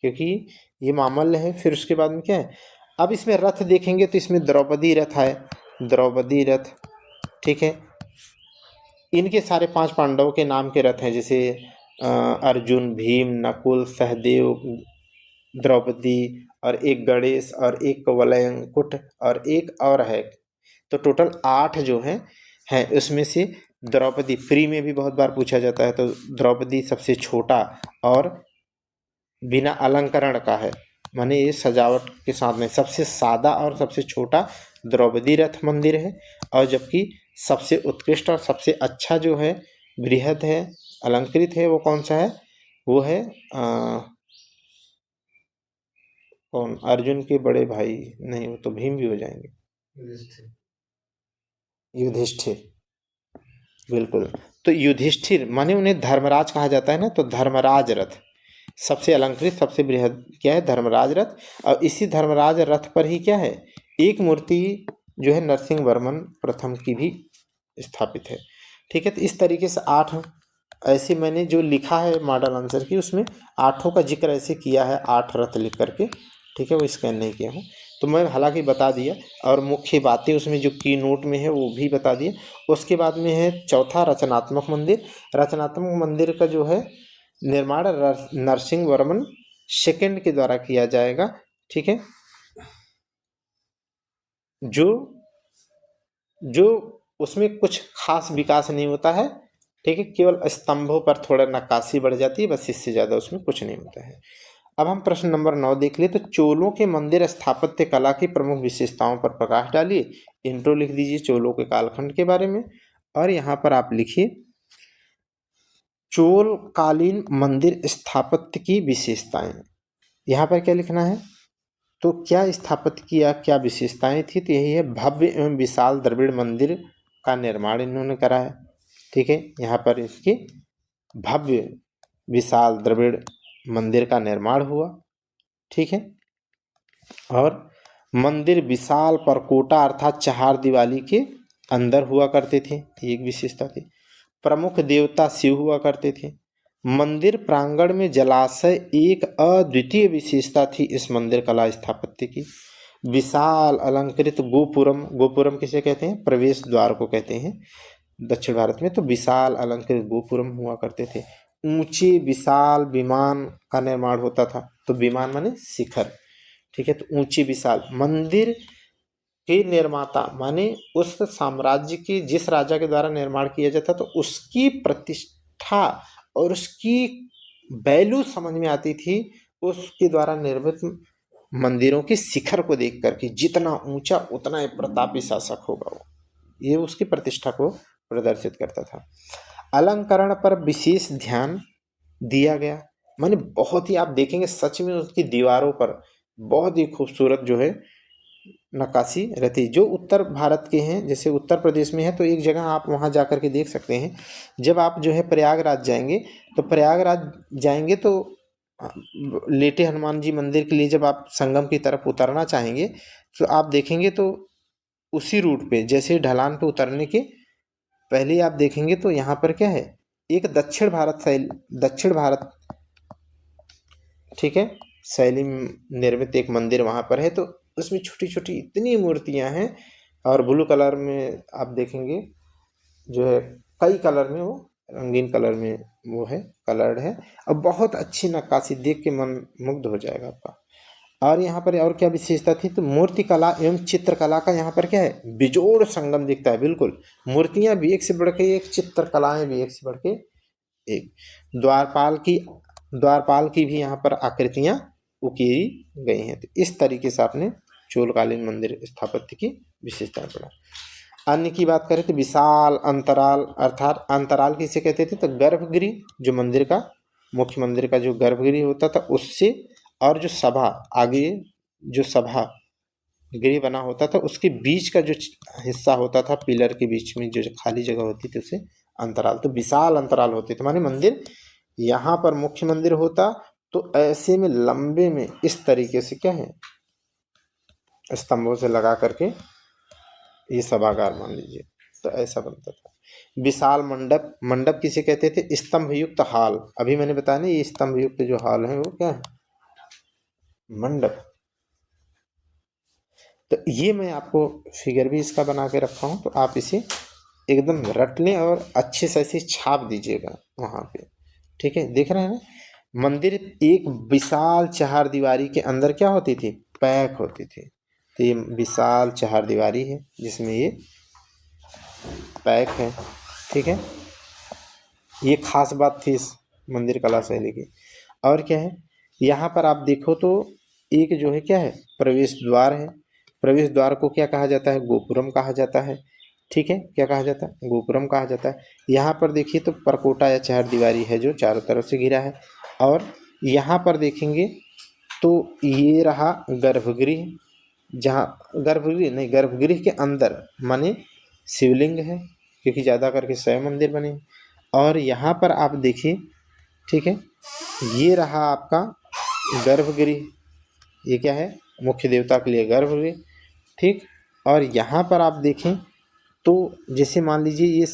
क्योंकि ये मामल्य है। फिर उसके बाद में क्या है, अब इसमें रथ देखेंगे तो इसमें द्रौपदी रथ है, द्रौपदी रथ, ठीक है। इनके सारे 5 पांडवों के नाम के रथ हैं, जैसे अर्जुन, भीम, नकुल, सहदेव, द्रौपदी, और एक गणेश, और एक वलयंकुट, और एक और है। तो टोटल 8 जो हैं उसमें से द्रौपदी फ्री में भी बहुत बार पूछा जाता है, तो द्रौपदी सबसे छोटा और बिना अलंकरण का है, माने ये सजावट के साथ में सबसे सादा और सबसे छोटा द्रौपदी रथ मंदिर है। और जबकि सबसे उत्कृष्ट और सबसे अच्छा जो है, बृहद है, अलंकृत है, वो कौन सा है, वो है कौन, अर्जुन के बड़े भाई, नहीं वो तो भीम भी हो जाएंगे, युधिष्ठिर, बिल्कुल। तो युधिष्ठिर माने उन्हें धर्मराज कहा जाता है ना, तो धर्मराज रथ सबसे अलंकृत, सबसे बृहद क्या है, धर्मराज रथ। और इसी धर्मराज रथ पर ही क्या है, एक मूर्ति जो है नरसिंह वर्मन प्रथम की भी स्थापित है। ठीक है, तो इस तरीके से 8 ऐसे मैंने जो लिखा है मॉडल आंसर की, उसमें 8 का जिक्र ऐसे किया है, 8 रथ लिख करके, ठीक है, वो स्कैन नहीं किया हूँ। तो मैं हालांकि बता दिया, और मुख्य बातें उसमें जो की नोट में है वो भी बता दिए। उसके बाद में है चौथा, रचनात्मक मंदिर। रचनात्मक मंदिर का जो है निर्माण नरसिंह वर्मन सेकंड के द्वारा किया जाएगा। ठीक है, जो जो उसमें कुछ खास विकास नहीं होता है, ठीक है, केवल स्तंभों पर थोड़ा नक्काशी बढ़ जाती है, बस इससे ज़्यादा उसमें कुछ नहीं होता है। अब हम प्रश्न नंबर 9 देख लिए। तो चोलों के मंदिर स्थापत्य कला की प्रमुख विशेषताओं पर प्रकाश डालिए। इंट्रो लिख दीजिए चोलों के कालखंड के बारे में, और यहाँ पर आप लिखिए चोल कालीन मंदिर स्थापत्य की विशेषताएं। यहाँ पर क्या लिखना है, तो क्या स्थापत्य की क्या विशेषताएं थी, तो यही है, भव्य एवं विशाल द्रविड़ मंदिर का निर्माण इन्होंने करा है। ठीक है, यहाँ पर इसकी भव्य विशाल द्रविड़ मंदिर का निर्माण हुआ। ठीक है, और मंदिर विशाल परकोटा अर्थात 4 दीवारी के अंदर हुआ करते थे, एक विशेषता थी। प्रमुख देवता शिव हुआ करते थे। मंदिर प्रांगण में जलाशय एक अद्वितीय विशेषता थी इस मंदिर कला स्थापत्य की। विशाल अलंकृत गोपुरम, गोपुरम किसे कहते हैं, प्रवेश द्वार को कहते हैं दक्षिण भारत में, तो विशाल अलंकृत गोपुरम हुआ करते थे। ऊंचे विशाल विमान का निर्माण होता था, तो विमान माने शिखर। ठीक है, तो ऊंची विशाल मंदिर के निर्माता माने उस साम्राज्य के जिस राजा के द्वारा निर्माण किया जाता, तो उसकी प्रतिष्ठा और उसकी वैल्यू समझ में आती थी उसके द्वारा निर्मित मंदिरों के शिखर को देख करके, जितना ऊंचा उतना प्रतापी शासक होगा वो, ये उसकी प्रतिष्ठा को प्रदर्शित करता था। अलंकरण पर विशेष ध्यान दिया गया, माने बहुत ही, आप देखेंगे सच में उसकी दीवारों पर बहुत ही खूबसूरत जो है नक्काशी रहती है। जो उत्तर भारत के हैं, जैसे उत्तर प्रदेश में है तो एक जगह आप वहाँ जा कर के देख सकते हैं। जब आप जो है प्रयागराज जाएंगे तो प्रयागराज जाएंगे तो लेटे हनुमान जी मंदिर के लिए जब आप संगम की तरफ उतरना चाहेंगे तो आप देखेंगे तो उसी रूट पे, जैसे ढलान पे उतरने के पहले आप देखेंगे तो यहाँ पर क्या है, एक दक्षिण भारत, ठीक है, शैली में निर्मित एक मंदिर वहाँ पर है। तो उसमें छोटी छोटी इतनी मूर्तियाँ हैं और ब्लू कलर में आप देखेंगे जो है, कई कलर में, वो रंगीन कलर में वो है, कलर्ड है, और बहुत अच्छी नक्काशी, देख के मन मुग्ध हो जाएगा आपका। और यहाँ पर और क्या विशेषता थी, तो मूर्ति कला एवं चित्रकला का यहाँ पर क्या है, बेजोड़ संगम दिखता है। बिल्कुल, मूर्तियाँ भी एक से बढ़ के एक, चित्रकलाएं भी एक से बढ़ के एक। द्वारपाल की भी यहाँ पर आकृतियाँ उकेरी गई हैं। तो इस तरीके से आपने चोलकालीन मंदिर स्थापत्य की विशेषताएं पढ़ा। अन्य की बात करें तो विशाल अंतराल, अर्थात अंतराल किसे कहते थे, तो गर्भगृह, जो मंदिर का, मुख्य मंदिर का जो गर्भगृह होता था उससे, और जो सभा आगे, जो सभा गृह बना होता था उसके बीच का जो हिस्सा होता था, पिलर के बीच में जो खाली जगह होती थी उसे अंतराल। तो विशाल अंतराल होते थे, माने मंदिर यहाँ पर मुख्य मंदिर होता तो ऐसे में लंबे में इस तरीके से क्या है, स्तंभों से लगा करके ये सभागार मान लीजिए, तो ऐसा बनता था। विशाल मंडप, मंडप किसे कहते थे, स्तंभ युक्त हाल। अभी मैंने बताया ना, ये स्तंभ युक्त जो हाल है वो क्या है, मंडप। तो ये मैं आपको फिगर भी इसका बना के रखा हूँ, तो आप इसे एकदम रट लें और अच्छे से ऐसे छाप दीजिएगा वहाँ पे, ठीक है। देख रहे हैं ना, मंदिर एक विशाल चार दीवारी के अंदर क्या होती थी, पैक होती थी। तो ये विशाल चार दीवारी है जिसमें ये पैक है, ठीक है। ये खास बात थी इस मंदिर कला शैली की। और क्या है, यहाँ पर आप देखो तो एक जो है क्या है, प्रवेश द्वार है। प्रवेश द्वार को क्या कहा जाता है, गोपुरम कहा जाता है, ठीक है। क्या कहा जाता है, गोपुरम कहा जाता है। यहाँ पर देखिए तो परकोटा या चार दीवारी है जो चारों तरफ से घिरा है। और यहाँ पर देखेंगे तो ये रहा गर्भगृह, जहाँ गर्भगृह नहीं, गर्भगृह के अंदर माने शिवलिंग है, क्योंकि ज़्यादा करके शैव मंदिर बने। और यहाँ पर आप देखिए, ठीक है, ये रहा आपका गर्भगृह, ये क्या है, मुख्य देवता के लिए गर्भगृह, ठीक। और यहाँ पर आप देखें तो जैसे मान लीजिए ये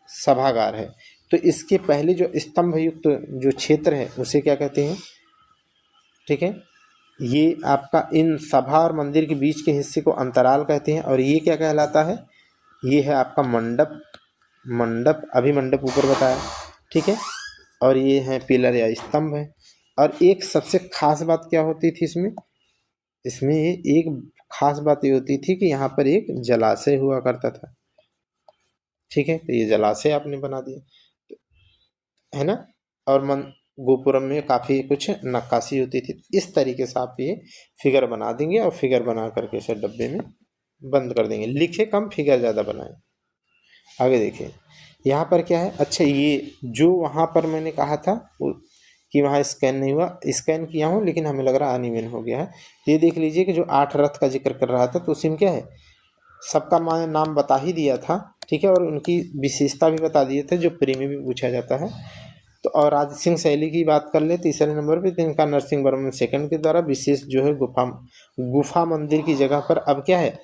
सभागार है, तो इसके पहले जो स्तंभ युक्त जो क्षेत्र है उसे क्या कहते हैं, ठीक है। ये आपका इन सभा और मंदिर के बीच के हिस्से को अंतराल कहते हैं। और ये क्या कहलाता है, ये है आपका मंडप, अभी मंडप ऊपर बताया, ठीक है। और ये है पिलर या स्तंभ है। और एक सबसे खास बात क्या होती थी इसमें एक खास बात ये होती थी कि यहाँ पर एक जलाशय हुआ करता था, ठीक है। तो ये जलाशय आपने बना दिया, है ना। और गोपुरम में काफ़ी कुछ नक्काशी होती थी। इस तरीके से आप ये फिगर बना देंगे और फिगर बना करके इसे डब्बे में बंद कर देंगे। लिखे कम, फिगर ज़्यादा बनाएं। आगे देखिए, यहाँ पर क्या है, अच्छा ये जो वहाँ पर मैंने कहा था कि वहाँ स्कैन नहीं हुआ, स्कैन किया हूँ लेकिन हमें लग रहा अनइवन हो गया है। ये देख लीजिए कि जो 8 रथ का जिक्र कर रहा था तो उसी में क्या है, सबका मैं नाम बता ही दिया था, ठीक है। और उनकी विशेषता भी बता दिए थे जो प्री में भी पूछा जाता है। तो और राज सिंह शैली की बात कर ले तीसरे नंबर पे, तो इनका नरसिंह वर्मन सेकंड के द्वारा विशेष जो है गुफा मंदिर की जगह पर अब क्या है,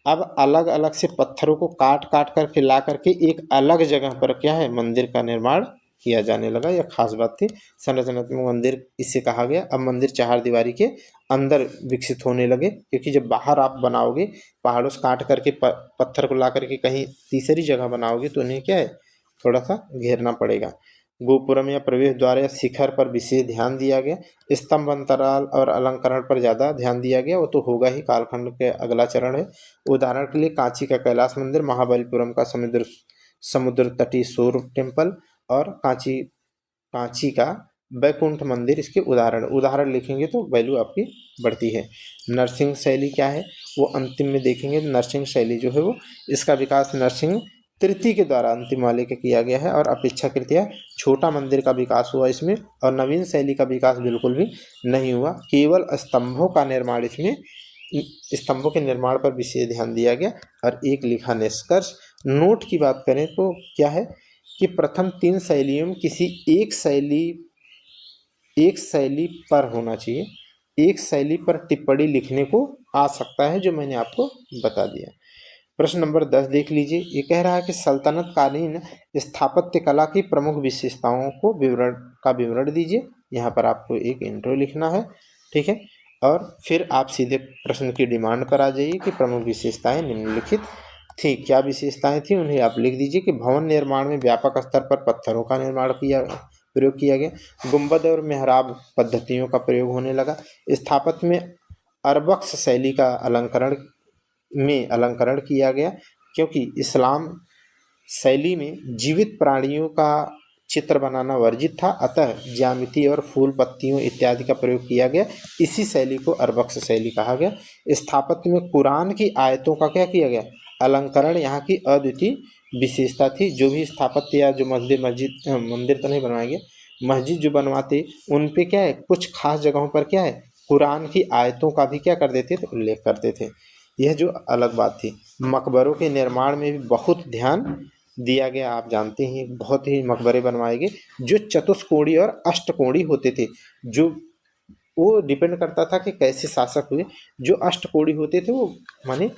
अब अलग अलग से पत्थरों को काट काट करके ला करके एक अलग जगह पर क्या है, मंदिर का निर्माण किया जाने लगा। यह खास बात थी। संरचनात्मक मंदिर इससे कहा गया। अब मंदिर चार दीवारी के अंदर विकसित होने लगे, क्योंकि जब बाहर आप बनाओगे, पहाड़ों से काट करके पत्थर को ला करके कहीं तीसरी जगह बनाओगे तो उन्हें क्या है, थोड़ा सा घेरना पड़ेगा। गोपुरम या प्रवेश द्वार या शिखर पर विशेष ध्यान दिया गया। स्तंभ, अंतराल और अलंकरण पर ज़्यादा ध्यान दिया गया, वो तो होगा ही, कालखंड के अगला चरण है। उदाहरण के लिए कांची का कैलाश मंदिर, महाबलीपुरम का समुद्र तटीय सूर्य टेम्पल और कांची का बैकुंठ मंदिर इसके उदाहरण लिखेंगे तो वैल्यू आपकी बढ़ती है। नरसिंह शैली क्या है वो अंतिम में देखेंगे। नरसिंह शैली जो है वो, इसका विकास नरसिंह तृतीय के द्वारा अंतिम वाले का किया गया है और अपेक्षाकृत यह छोटा मंदिर का विकास हुआ इसमें, और नवीन शैली का विकास बिल्कुल भी नहीं हुआ। केवल स्तंभों का निर्माण इसमें, स्तंभों के निर्माण पर विशेष ध्यान दिया गया। और एक लिखा निष्कर्ष। नोट की बात करें तो क्या है कि प्रथम 3 शैलियों में किसी एक शैली पर होना चाहिए, एक शैली पर टिप्पणी लिखने को आ सकता है, जो मैंने आपको बता दिया। प्रश्न नंबर 10 देख लीजिए। ये कह रहा है कि सल्तनत कालीन स्थापत्य कला की प्रमुख विशेषताओं को विवरण दीजिए। यहाँ पर आपको एक इंट्रो लिखना है, ठीक है, और फिर आप सीधे प्रश्न की डिमांड पर आ जाइए कि प्रमुख विशेषताएं निम्नलिखित थी। क्या विशेषताएं थी उन्हें आप लिख दीजिए कि भवन निर्माण में व्यापक स्तर पर पत्थरों का प्रयोग किया गया, गुंबद और मेहराब पद्धतियों का प्रयोग होने लगा, स्थापत्य में अरबक्स शैली का अलंकरण किया गया, क्योंकि इस्लाम शैली में जीवित प्राणियों का चित्र बनाना वर्जित था, अतः ज्यामिति और फूल पत्तियों इत्यादि का प्रयोग किया गया। इसी शैली को अरबक्स शैली कहा गया। स्थापत्य में कुरान की आयतों का क्या किया गया, अलंकरण यहाँ की अद्वितीय विशेषता थी। जो भी स्थापत्य या जो मंदिर तो नहीं बनवाएंगे, मस्जिद जो बनवाते उन पे क्या है, कुछ खास जगहों पर क्या है, कुरान की आयतों का भी क्या कर देते थे, उल्लेख करते थे। यह जो अलग बात थी। मकबरों के निर्माण में भी बहुत ध्यान दिया गया। आप जानते हैं बहुत ही मकबरे बनवाए गए जो चतुष्कोणीय और अष्टकोणीय होते थे। जो वो डिपेंड करता था कि कैसे शासक हुए। जो अष्टकोणीय होते थे वो माने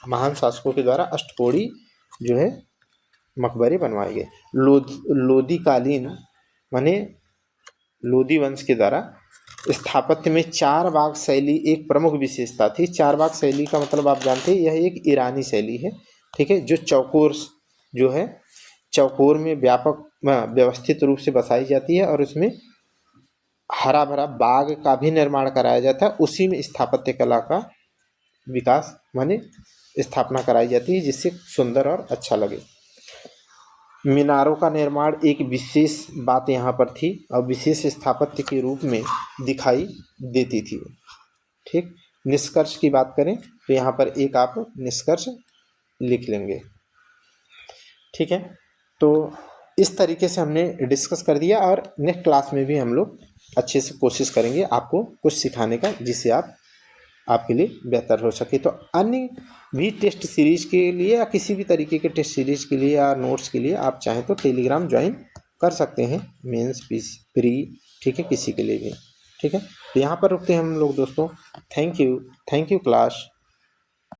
महान शासकों के द्वारा अष्टकोणीय जो है मकबरे बनवाए गए। लोधी कालीन माने लोधी वंश के द्वारा स्थापत्य में 4 बाग शैली एक प्रमुख विशेषता थी। 4 बाग शैली का मतलब आप जानते हैं यह एक ईरानी शैली है, ठीक है, जो चौकोर जो है चौकोर में व्यापक व्यवस्थित रूप से बसाई जाती है और उसमें हरा भरा बाग का भी निर्माण कराया जाता है। उसी में स्थापत्य कला का विकास माने स्थापना कराई जाती है, जिससे सुंदर और अच्छा लगे। मीनारों का निर्माण एक विशेष बात यहाँ पर थी और विशेष स्थापत्य के रूप में दिखाई देती थी, ठीक। निष्कर्ष की बात करें तो यहाँ पर एक आप निष्कर्ष लिख लेंगे, ठीक है। तो इस तरीके से हमने डिस्कस कर दिया और नेक्स्ट क्लास में भी हम लोग अच्छे से कोशिश करेंगे आपको कुछ सिखाने का, जिससे आपके लिए बेहतर हो सके। तो अन्य भी टेस्ट सीरीज के लिए या किसी भी तरीके के टेस्ट सीरीज के लिए या नोट्स के लिए आप चाहें तो टेलीग्राम ज्वाइन कर सकते हैं, मेंस प्री, ठीक है, किसी के लिए भी, ठीक है। तो यहाँ पर रुकते हैं हम लोग दोस्तों। Thank you class.